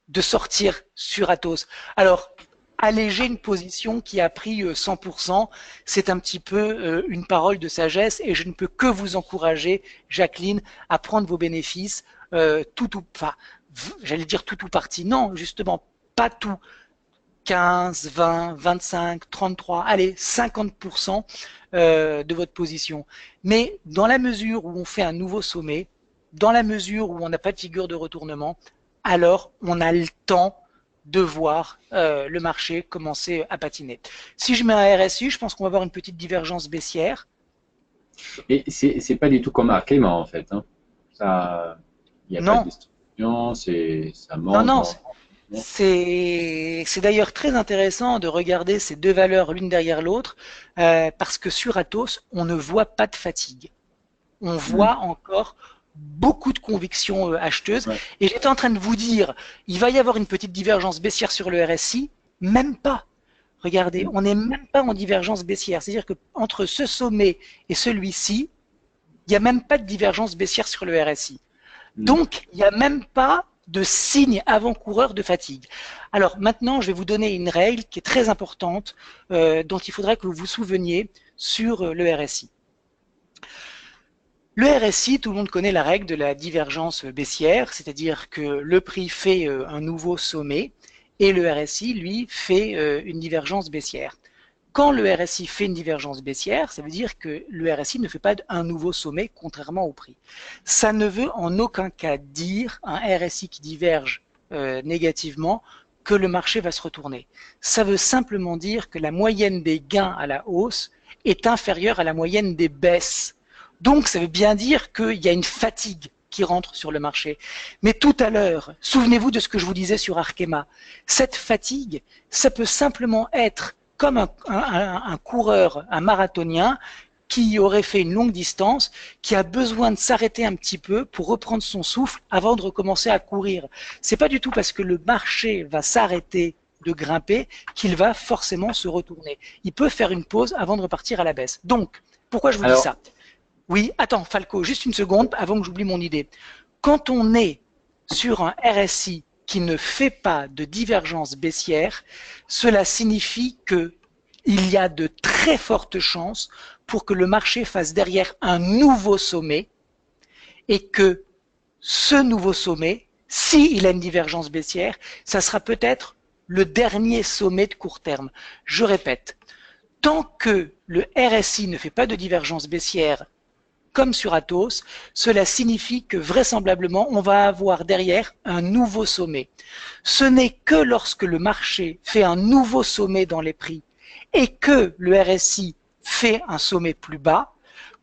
de sortir sur Atos. Alors, alléger une position qui a pris 100%, c'est un petit peu une parole de sagesse, et je ne peux que vous encourager, Jacqueline, à prendre vos bénéfices, j'allais dire tout ou partie. Non, justement, pas tout. 15, 20, 25, 33, allez, 50% de votre position. Mais dans la mesure où on fait un nouveau sommet, dans la mesure où on n'a pas de figure de retournement, alors on a le temps de voir le marché commencer à patiner. Si je mets un RSI, je pense qu'on va avoir une petite divergence baissière. Et c'est pas du tout comme Arkema en fait. Hein. Ça, il n'y a pas de distribution, ça monte. Non, c'est d'ailleurs très intéressant de regarder ces deux valeurs l'une derrière l'autre, parce que sur Atos, on ne voit pas de fatigue. On voit encore beaucoup de convictions acheteuses. Ouais. Et j'étais en train de vous dire, il va y avoir une petite divergence baissière sur le RSI, même pas. Regardez, on n'est même pas en divergence baissière. C'est-à-dire qu'entre ce sommet et celui-ci, il n'y a même pas de divergence baissière sur le RSI. Donc, il n'y a même pas de signe avant-coureur de fatigue. Alors maintenant, je vais vous donner une règle qui est très importante, dont il faudrait que vous vous souveniez sur le RSI. Le RSI, tout le monde connaît la règle de la divergence baissière, c'est-à-dire que le prix fait un nouveau sommet et le RSI, lui, fait une divergence baissière. Quand le RSI fait une divergence baissière, ça veut dire que le RSI ne fait pas un nouveau sommet, contrairement au prix. Ça ne veut en aucun cas dire un RSI qui diverge négativement que le marché va se retourner. Ça veut simplement dire que la moyenne des gains à la hausse est inférieure à la moyenne des baisses. Donc, ça veut bien dire qu'il y a une fatigue qui rentrent sur le marché. Mais tout à l'heure, souvenez-vous de ce que je vous disais sur Arkema. Cette fatigue, ça peut simplement être comme un coureur, un marathonien qui aurait fait une longue distance, qui a besoin de s'arrêter un petit peu pour reprendre son souffle avant de recommencer à courir. C'est pas du tout parce que le marché va s'arrêter de grimper qu'il va forcément se retourner. Il peut faire une pause avant de repartir à la baisse. Donc, pourquoi je vous dis ça? Oui, attends, Falco, juste une seconde avant que j'oublie mon idée. Quand on est sur un RSI qui ne fait pas de divergence baissière, cela signifie que il y a de très fortes chances pour que le marché fasse derrière un nouveau sommet et que ce nouveau sommet, s'il a une divergence baissière, ça sera peut-être le dernier sommet de court terme. Je répète, tant que le RSI ne fait pas de divergence baissière comme sur Atos, cela signifie que vraisemblablement on va avoir derrière un nouveau sommet. Ce n'est que lorsque le marché fait un nouveau sommet dans les prix et que le RSI fait un sommet plus bas,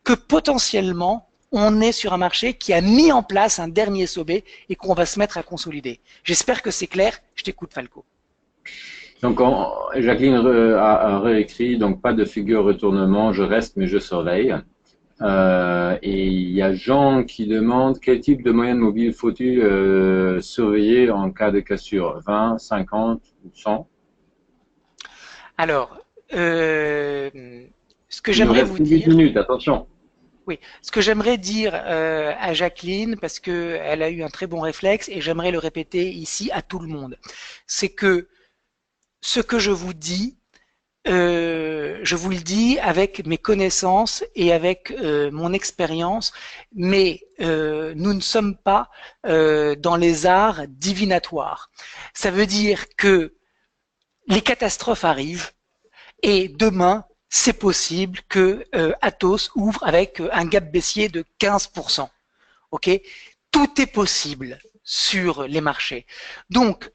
que potentiellement on est sur un marché qui a mis en place un dernier sommet et qu'on va se mettre à consolider. J'espère que c'est clair. Je t'écoute, Falco. Donc, Jacqueline a réécrit, donc pas de figure retournement, je reste mais je surveille. Et il y a Jean qui demande quel type de moyenne mobile faut-il surveiller en cas de cassure, 20, 50 ou 100? Alors, ce que j'aimerais vous dire… 8 minutes, attention. Oui, ce que j'aimerais dire à Jacqueline, parce qu'elle a eu un très bon réflexe, et j'aimerais le répéter ici à tout le monde, c'est que ce que je vous dis, je vous le dis avec mes connaissances et avec mon expérience, mais nous ne sommes pas dans les arts divinatoires. Ça veut dire que les catastrophes arrivent et demain, c'est possible que Atos ouvre avec un gap baissier de 15%. Ok, tout est possible sur les marchés. Donc,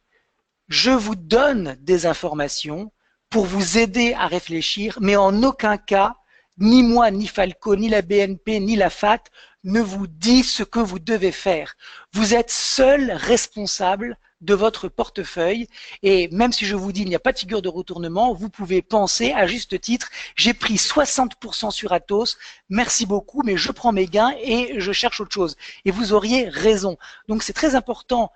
je vous donne des informations pour vous aider à réfléchir, mais en aucun cas, ni moi, ni Falco, ni la BNP, ni la FAT ne vous dit ce que vous devez faire. Vous êtes seul responsable de votre portefeuille et même si je vous dis il n'y a pas de figure de retournement, vous pouvez penser à juste titre, j'ai pris 60% sur Atos, merci beaucoup, mais je prends mes gains et je cherche autre chose. Et vous auriez raison. Donc c'est très important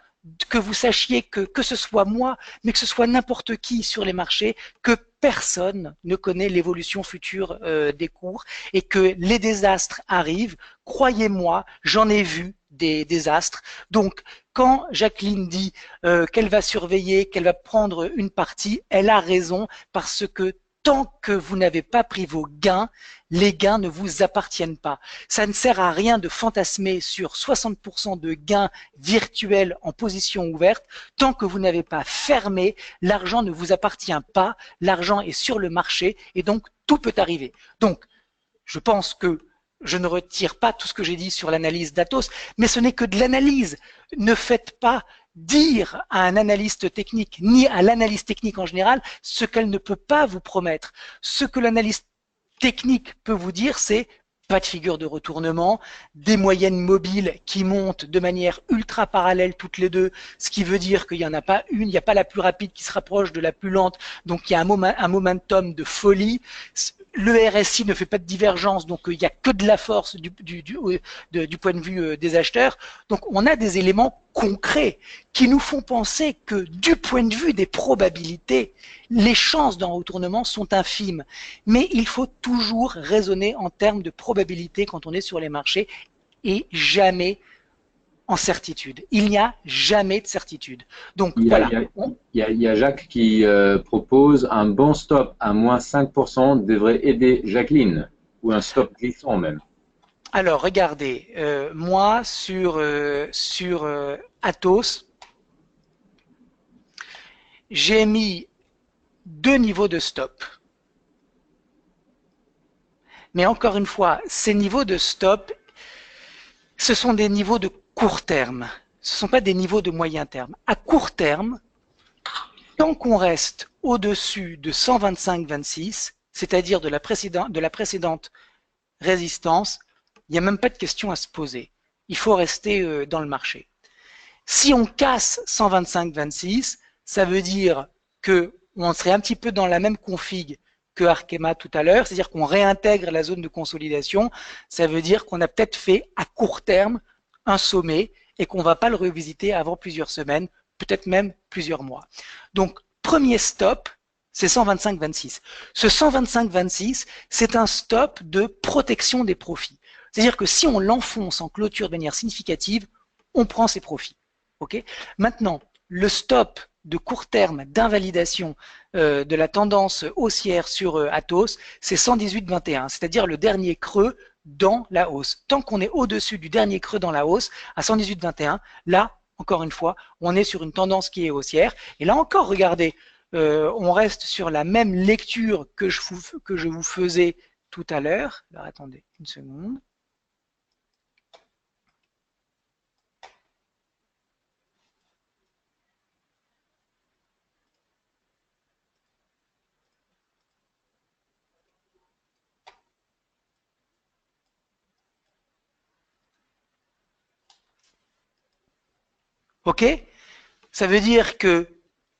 que vous sachiez que ce soit moi, mais que ce soit n'importe qui sur les marchés, que personne ne connaît l'évolution future des cours et que les désastres arrivent. Croyez-moi, j'en ai vu des désastres. Donc, quand Jacqueline dit qu'elle va surveiller, qu'elle va prendre une partie, elle a raison parce que tant que vous n'avez pas pris vos gains, les gains ne vous appartiennent pas. Ça ne sert à rien de fantasmer sur 60% de gains virtuels en position ouverte. Tant que vous n'avez pas fermé, l'argent ne vous appartient pas. L'argent est sur le marché et donc tout peut arriver. Donc, je pense que je ne retire pas tout ce que j'ai dit sur l'analyse d'Atos, mais ce n'est que de l'analyse. Ne faites pas dire à un analyste technique, ni à l'analyse technique en général, ce qu'elle ne peut pas vous promettre. Ce que l'analyste technique peut vous dire, c'est pas de figure de retournement, des moyennes mobiles qui montent de manière ultra parallèle toutes les deux, ce qui veut dire qu'il n'y en a pas une, il n'y a pas la plus rapide qui se rapproche de la plus lente, donc il y a un momentum de folie. Le RSI ne fait pas de divergence, donc il n'y a que de la force du point de vue des acheteurs. Donc on a des éléments concrets qui nous font penser que du point de vue des probabilités, les chances d'un retournement sont infimes. Mais il faut toujours raisonner en termes de probabilité quand on est sur les marchés et jamais en certitude. Il n'y a jamais de certitude. Donc voilà. Il y a Jacques qui propose un bon stop à moins 5% devrait aider Jacqueline, ou un stop glissant même. Alors regardez, moi sur Atos, j'ai mis 2 niveaux de stop. Mais encore une fois, ces niveaux de stop, ce sont des niveaux de court terme. Ce ne sont pas des niveaux de moyen terme. À court terme, tant qu'on reste au-dessus de 125,26, c'est-à-dire de la précédente résistance, il n'y a même pas de question à se poser. il faut rester dans le marché. Si on casse 125-26, ça veut dire qu'on serait un petit peu dans la même config que Arkema tout à l'heure, c'est-à-dire qu'on réintègre la zone de consolidation. Ça veut dire qu'on a peut-être fait à court terme un sommet et qu'on ne va pas le revisiter avant plusieurs semaines, peut-être même plusieurs mois. Donc, premier stop, c'est 125-26. Ce 125-26, c'est un stop de protection des profits. C'est-à-dire que si on l'enfonce en clôture de manière significative, on prend ses profits. Okay. Maintenant, le stop de court terme d'invalidation de la tendance haussière sur Atos, c'est 118,21, c'est-à-dire le dernier creux dans la hausse. Tant qu'on est au-dessus du dernier creux dans la hausse, à 118,21, là, encore une fois, on est sur une tendance qui est haussière. Et là encore, regardez, on reste sur la même lecture que je vous faisais tout à l'heure. Alors, attendez une seconde. Ok? Ça veut dire que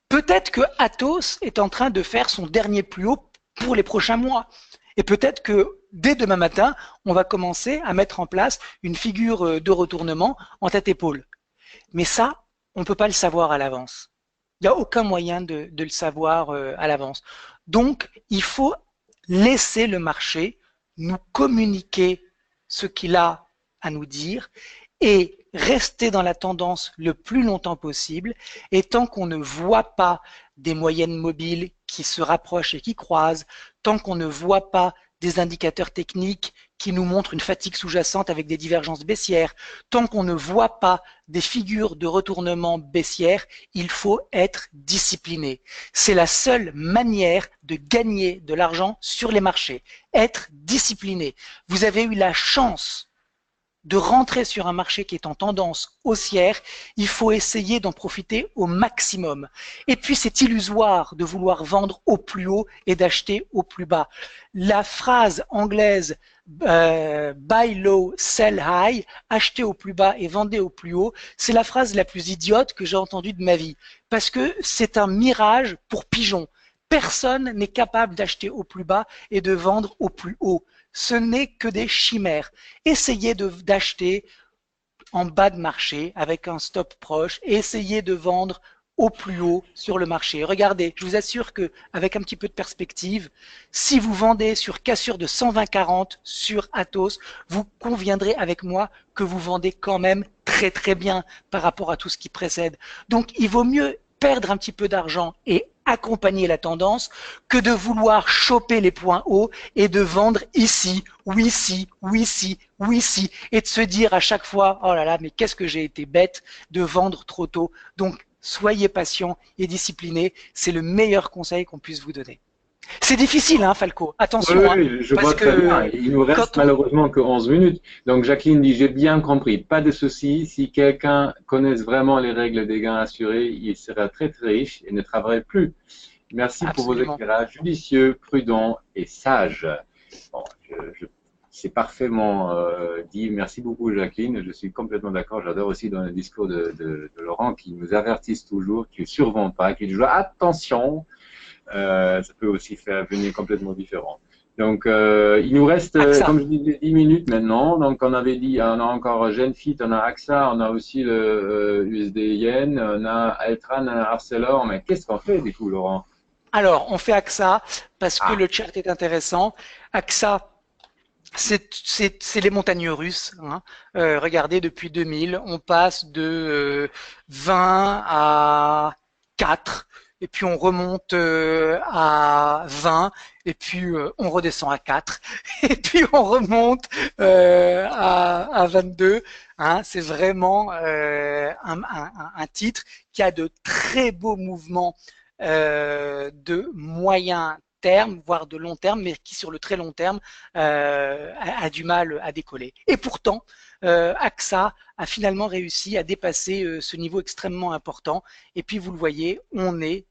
peut-être que Atos est en train de faire son dernier plus haut pour les prochains mois. Et peut-être que dès demain matin, on va commencer à mettre en place une figure de retournement en tête-épaule. Mais ça, on ne peut pas le savoir à l'avance. Il n'y a aucun moyen de le savoir à l'avance. Donc, il faut laisser le marché nous communiquer ce qu'il a à nous dire et rester dans la tendance le plus longtemps possible. Et tant qu'on ne voit pas des moyennes mobiles qui se rapprochent et qui croisent, tant qu'on ne voit pas des indicateurs techniques qui nous montrent une fatigue sous-jacente avec des divergences baissières, tant qu'on ne voit pas des figures de retournement baissière, il faut être discipliné. C'est la seule manière de gagner de l'argent sur les marchés. Être discipliné. Vous avez eu la chance de rentrer sur un marché qui est en tendance haussière, il faut essayer d'en profiter au maximum. Et puis c'est illusoire de vouloir vendre au plus haut et d'acheter au plus bas. La phrase anglaise buy low, sell high, acheter au plus bas et vendez au plus haut, c'est la phrase la plus idiote que j'ai entendue de ma vie. Parce que c'est un mirage pour pigeons. Personne n'est capable d'acheter au plus bas et de vendre au plus haut. Ce n'est que des chimères. Essayez d'acheter en bas de marché avec un stop proche et essayez de vendre au plus haut sur le marché. Regardez, je vous assure que avec un petit peu de perspective, si vous vendez sur cassure de 120,40 sur Atos, vous conviendrez avec moi que vous vendez quand même très très bien par rapport à tout ce qui précède. Donc il vaut mieux perdre un petit peu d'argent et accompagner la tendance que de vouloir choper les points hauts et de vendre ici, ou ici, ou ici, ou ici, et de se dire à chaque fois, oh là là, mais qu'est-ce que j'ai été bête de vendre trop tôt. Donc, soyez patient et discipliné, c'est le meilleur conseil qu'on puisse vous donner. C'est difficile, hein, Falco. Attention. Oui, oui, je vois très bien. Il nous reste malheureusement que 11 minutes. Donc, Jacqueline dit, j'ai bien compris. Pas de souci. Si quelqu'un connaisse vraiment les règles des gains assurés, il sera très, très riche et ne travaillerait plus. Merci pour vos éclairages judicieux, prudents et sages. Bon, c'est parfaitement dit. Merci beaucoup, Jacqueline. Je suis complètement d'accord. J'adore aussi dans le discours de Laurent qui nous avertisse toujours, qui ne survend pas, qui dit toujours attention. Ça peut aussi faire venir complètement différent. Donc, il nous reste, comme je disais, 10 minutes maintenant. Donc, on avait dit, on a encore Genfit, on a AXA, on a aussi le USD Yen, on a Altran, on a Arcelor. Mais qu'est-ce qu'on fait du coup, Laurent? Alors, on fait AXA parce que le chart est intéressant. AXA, c'est les montagnes russes. Hein. Regardez, depuis 2000, on passe de 20 à 4. Et puis on remonte à 20, et puis on redescend à 4, et puis on remonte à 22. Hein, c'est vraiment un titre qui a de très beaux mouvements de moyen terme, voire de long terme, mais qui sur le très long terme a du mal à décoller. Et pourtant, AXA a finalement réussi à dépasser ce niveau extrêmement important. Et puis, vous le voyez, on est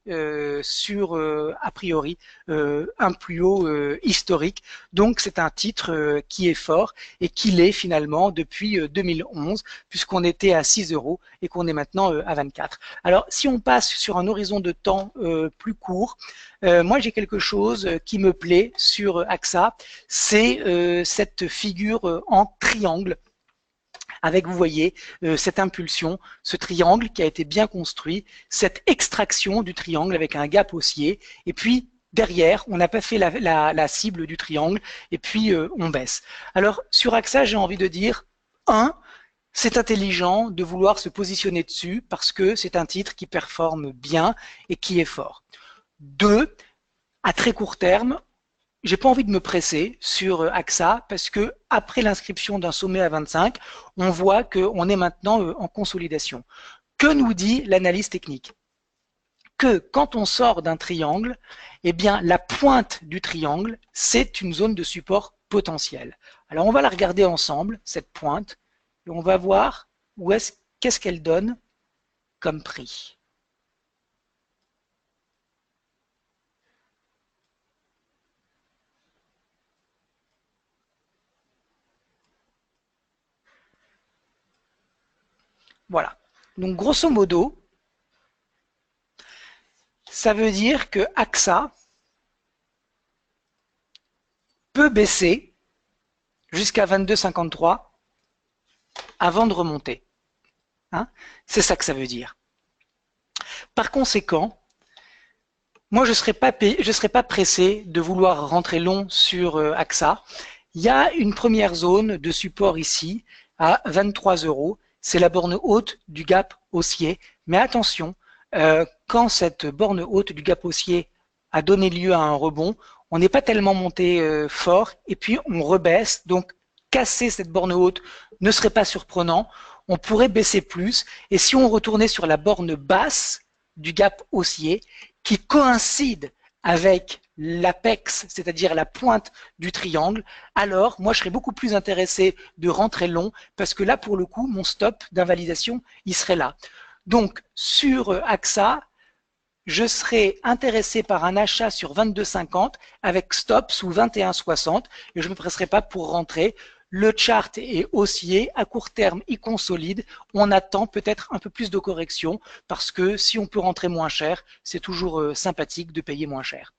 sur, a priori, un plus haut historique. Donc, c'est un titre qui est fort et qui l'est finalement depuis 2011, puisqu'on était à 6 euros et qu'on est maintenant à 24. Alors, si on passe sur un horizon de temps plus court, moi, j'ai quelque chose qui me plaît sur AXA, c'est cette figure en triangle avec, vous voyez, cette impulsion, ce triangle qui a été bien construit, cette extraction du triangle avec un gap haussier, et puis derrière, on n'a pas fait la cible du triangle, et puis on baisse. Alors, sur AXA, j'ai envie de dire, c'est intelligent de vouloir se positionner dessus parce que c'est un titre qui performe bien et qui est fort. 2, à très court terme, j'ai pas envie de me presser sur AXA parce que après l'inscription d'un sommet à 25, on voit qu'on est maintenant en consolidation. Que nous dit l'analyse technique? Que quand on sort d'un triangle, eh bien la pointe du triangle, c'est une zone de support potentielle. Alors on va la regarder ensemble, cette pointe, et on va voir qu'est-ce qu'elle donne comme prix. Voilà. Donc, grosso modo, ça veut dire que AXA peut baisser jusqu'à 22,53 avant de remonter. Hein, c'est ça que ça veut dire. Par conséquent, moi, je ne serais pas pressé de vouloir rentrer long sur AXA. Il y a une première zone de support ici à 23 euros. C'est la borne haute du gap haussier. Mais attention, quand cette borne haute du gap haussier a donné lieu à un rebond, on n'est pas tellement monté fort et puis on rebaisse. Donc, casser cette borne haute ne serait pas surprenant. On pourrait baisser plus. Et si on retournait sur la borne basse du gap haussier, qui coïncide avec l'apex, c'est-à-dire la pointe du triangle, alors moi je serais beaucoup plus intéressé de rentrer long parce que là pour le coup mon stop d'invalidation il serait là. Donc sur AXA, je serais intéressé par un achat sur 22,50 avec stop sous 21,60 et je ne me presserai pas pour rentrer. Le chart est haussier, à court terme, il consolide. On attend peut-être un peu plus de correction parce que si on peut rentrer moins cher, c'est toujours sympathique de payer moins cher.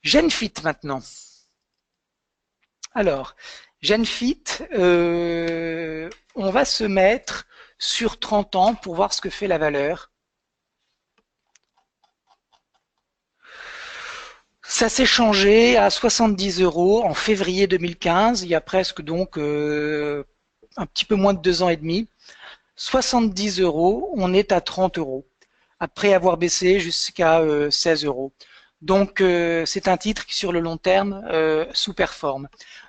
Genfit maintenant. Alors, Genfit, on va se mettre sur 30 ans pour voir ce que fait la valeur. Ça s'est changé à 70 euros en février 2015, il y a presque donc un petit peu moins de 2 ans et demi. 70 euros, on est à 30 euros, après avoir baissé jusqu'à 16 euros. Donc c'est un titre qui sur le long terme sous-performe.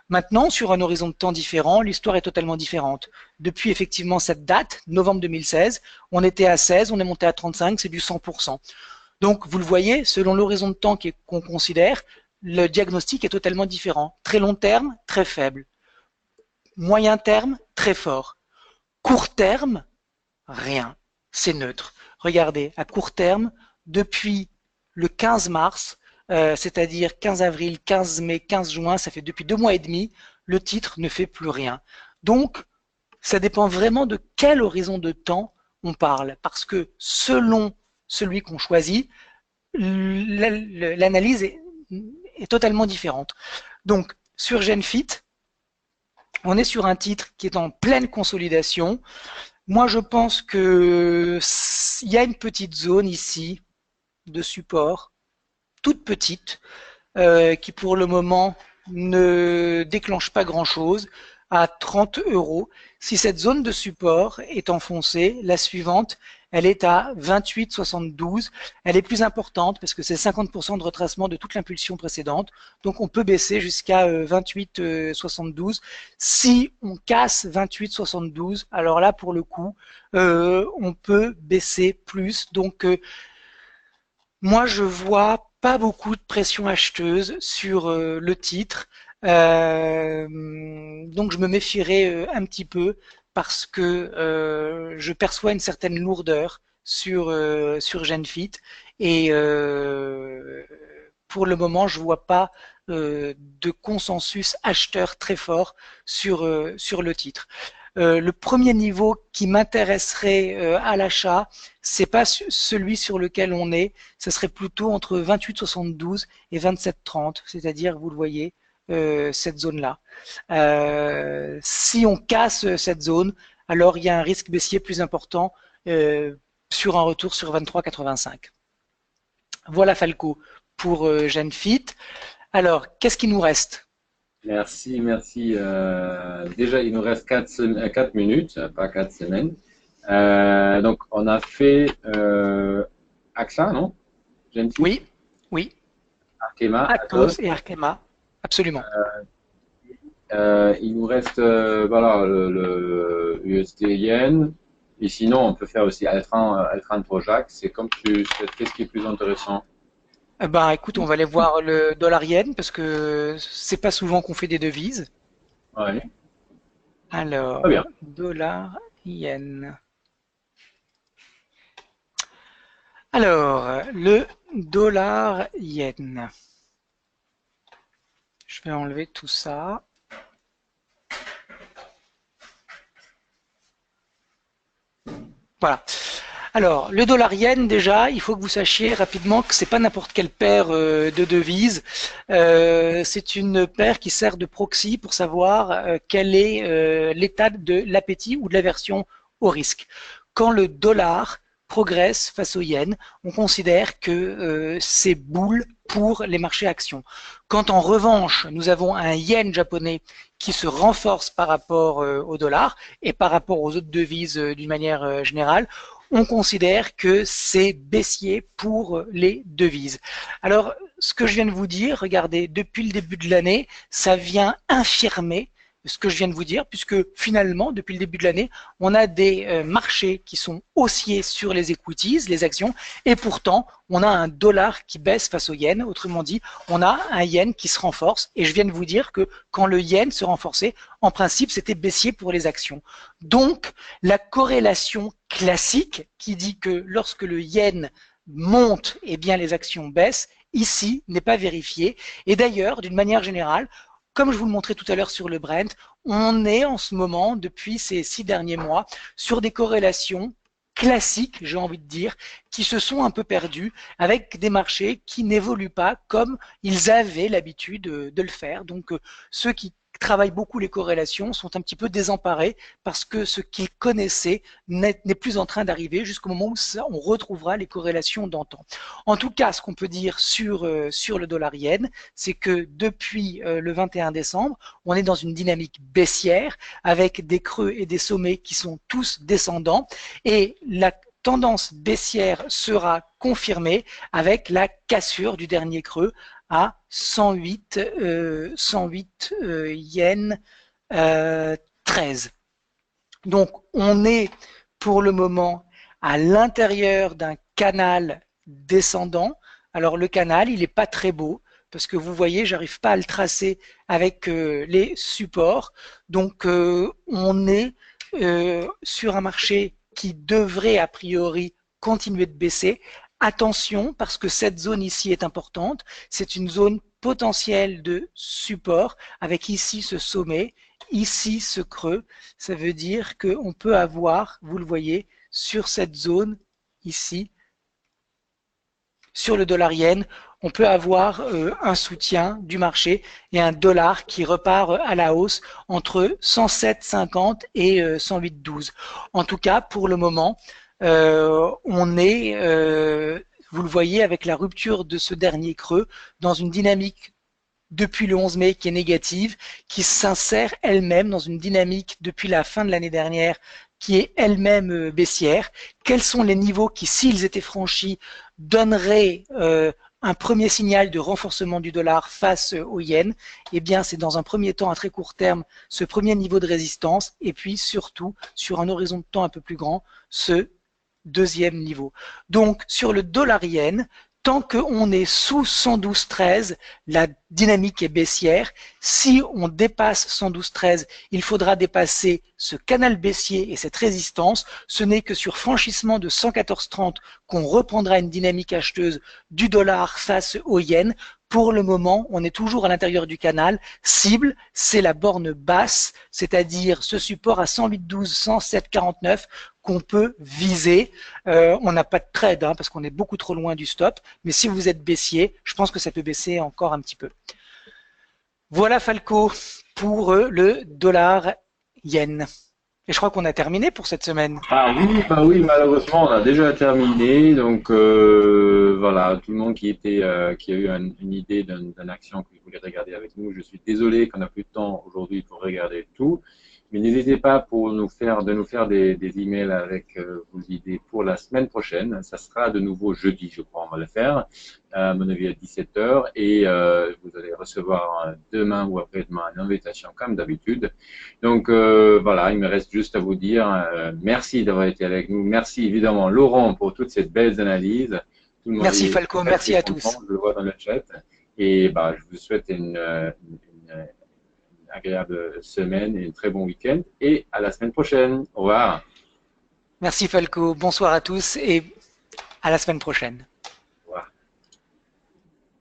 Maintenant, sur un horizon de temps différent, l'histoire est totalement différente. Depuis effectivement cette date, novembre 2016, on était à 16, on est monté à 35, c'est du 100%. Donc, vous le voyez, selon l'horizon de temps qu'on considère, le diagnostic est totalement différent. Très long terme, très faible. Moyen terme, très fort. Court terme, rien. C'est neutre. Regardez, à court terme, depuis le 15 mars, c'est-à-dire 15 avril, 15 mai, 15 juin, ça fait depuis 2 mois et demi, le titre ne fait plus rien. Donc, ça dépend vraiment de quel horizon de temps on parle. Parce que selon celui qu'on choisit, l'analyse est totalement différente. Donc, sur Genfit, on est sur un titre qui est en pleine consolidation. Moi, je pense qu'il y a une petite zone ici de support, toute petite, qui pour le moment ne déclenche pas grand-chose, à 30 euros. Si cette zone de support est enfoncée, la suivante, elle est à 28,72. Elle est plus importante parce que c'est 50% de retracement de toute l'impulsion précédente. Donc on peut baisser jusqu'à 28,72. Si on casse 28,72, alors là pour le coup, on peut baisser plus. Donc moi je vois pas beaucoup de pression acheteuse sur le titre. Donc je me méfierai un petit peu parce que je perçois une certaine lourdeur sur Genfit et pour le moment je vois pas de consensus acheteur très fort sur le titre. Le premier niveau qui m'intéresserait à l'achat, c'est pas celui sur lequel on est, ce serait plutôt entre 28,72 et 27,30, c'est-à-dire, vous le voyez, cette zone-là. Si on casse cette zone, alors il y a un risque baissier plus important sur un retour sur 23,85. Voilà Falco pour Genfit. Alors, qu'est-ce qu'il nous reste? Merci, merci. Déjà, il nous reste 4 minutes, pas 4 semaines. Donc, on a fait AXA, non? Gentil. Oui, oui. Arkema, Atos et Arkema, absolument. Il nous reste voilà, le USD Yen. Et sinon, on peut faire aussi Altran Projac. C'est comme qu'est-ce qui est plus intéressant? Ben, écoute, on va aller voir le dollar yen parce que c'est pas souvent qu'on fait des devises. Ouais. Alors, Très bien. dollar yen. Alors, le dollar yen. Je vais enlever tout ça. Voilà. Alors, le dollar yen, déjà, il faut que vous sachiez rapidement que c'est pas n'importe quelle paire de devises. C'est une paire qui sert de proxy pour savoir quel est l'état de l'appétit ou de l'aversion au risque. Quand le dollar progresse face au yen, on considère que c'est boule pour les marchés actions. Quand en revanche, nous avons un yen japonais qui se renforce par rapport au dollar et par rapport aux autres devises d'une manière générale, on considère que c'est baissier pour les devises. Alors, ce que je viens de vous dire, regardez, depuis le début de l'année, ça vient infirmer ce que je viens de vous dire, puisque finalement, depuis le début de l'année, on a des marchés qui sont haussiers sur les equities, les actions, et pourtant, on a un dollar qui baisse face au yen. Autrement dit, on a un yen qui se renforce. Et je viens de vous dire que quand le yen se renforçait, en principe, c'était baissier pour les actions. Donc, la corrélation classique qui dit que lorsque le yen monte, eh bien les actions baissent, ici n'est pas vérifiée. Et d'ailleurs, d'une manière générale, comme je vous le montrais tout à l'heure sur le Brent, on est en ce moment, depuis ces 6 derniers mois, sur des corrélations classiques, j'ai envie de dire, qui se sont un peu perdues avec des marchés qui n'évoluent pas comme ils avaient l'habitude de le faire. Donc, ceux qui travaillent beaucoup les corrélations sont un petit peu désemparés parce que ce qu'ils connaissaient n'est plus en train d'arriver jusqu'au moment où on retrouvera les corrélations d'antan. En tout cas, ce qu'on peut dire sur le dollar yen, c'est que depuis le 21 décembre, on est dans une dynamique baissière avec des creux et des sommets qui sont tous descendants et la tendance baissière sera confirmée avec la cassure du dernier creux à 108 yens 13. Donc on est pour le moment à l'intérieur d'un canal descendant. Alors le canal, il n'est pas très beau parce que vous voyez, j'arrive pas à le tracer avec les supports. Donc on est sur un marché qui devrait a priori continuer de baisser. Attention, parce que cette zone ici est importante. C'est une zone potentielle de support avec ici ce sommet, ici ce creux. Ça veut dire qu'on peut avoir, vous le voyez, sur cette zone ici, sur le dollar yen, on peut avoir un soutien du marché et un dollar qui repart à la hausse entre 107,50 et 108,12. En tout cas, pour le moment, on est, vous le voyez, avec la rupture de ce dernier creux, dans une dynamique depuis le 11 mai qui est négative, qui s'insère elle-même dans une dynamique depuis la fin de l'année dernière qui est elle-même baissière. Quels sont les niveaux qui, s'ils étaient franchis, donneraient un premier signal de renforcement du dollar face au yen? Eh bien, c'est dans un premier temps, à très court terme, ce premier niveau de résistance, et puis surtout, sur un horizon de temps un peu plus grand, ce deuxième niveau. Donc, sur le dollar yen, Tant qu'on est sous 112,13, la dynamique est baissière. Si on dépasse 112,13, il faudra dépasser ce canal baissier et cette résistance. Ce n'est que sur franchissement de 114,30 qu'on reprendra une dynamique acheteuse du dollar face au yen. Pour le moment, on est toujours à l'intérieur du canal. Cible, c'est la borne basse, c'est-à-dire ce support à 108,12, 107,49 qu'on peut viser. On n'a pas de trade parce qu'on est beaucoup trop loin du stop, mais si vous êtes baissier, je pense que ça peut baisser encore un petit peu. Voilà Falco pour le dollar yen. Et je crois qu'on a terminé pour cette semaine. Ah oui, bah oui, malheureusement, on a déjà terminé. Donc voilà, tout le monde qui a eu une idée d'une action que vous voulez regarder avec nous, je suis désolé qu'on n'a plus de temps aujourd'hui pour regarder tout. Mais n'hésitez pas de nous faire des emails avec vos idées pour la semaine prochaine. Ça sera de nouveau jeudi, je crois, on va le faire, à mon avis à 17 h. Et vous allez recevoir demain ou après-demain une invitation comme d'habitude. Donc voilà, il me reste juste à vous dire merci d'avoir été avec nous. Merci évidemment Laurent pour toutes ces belles analyses. Tout le monde merci Falco, merci à tous. Je le vois dans le chat. Et bah, je vous souhaite une agréable semaine et un très bon week-end. Et à la semaine prochaine. Au revoir. Merci Falco, bonsoir à tous et à la semaine prochaine.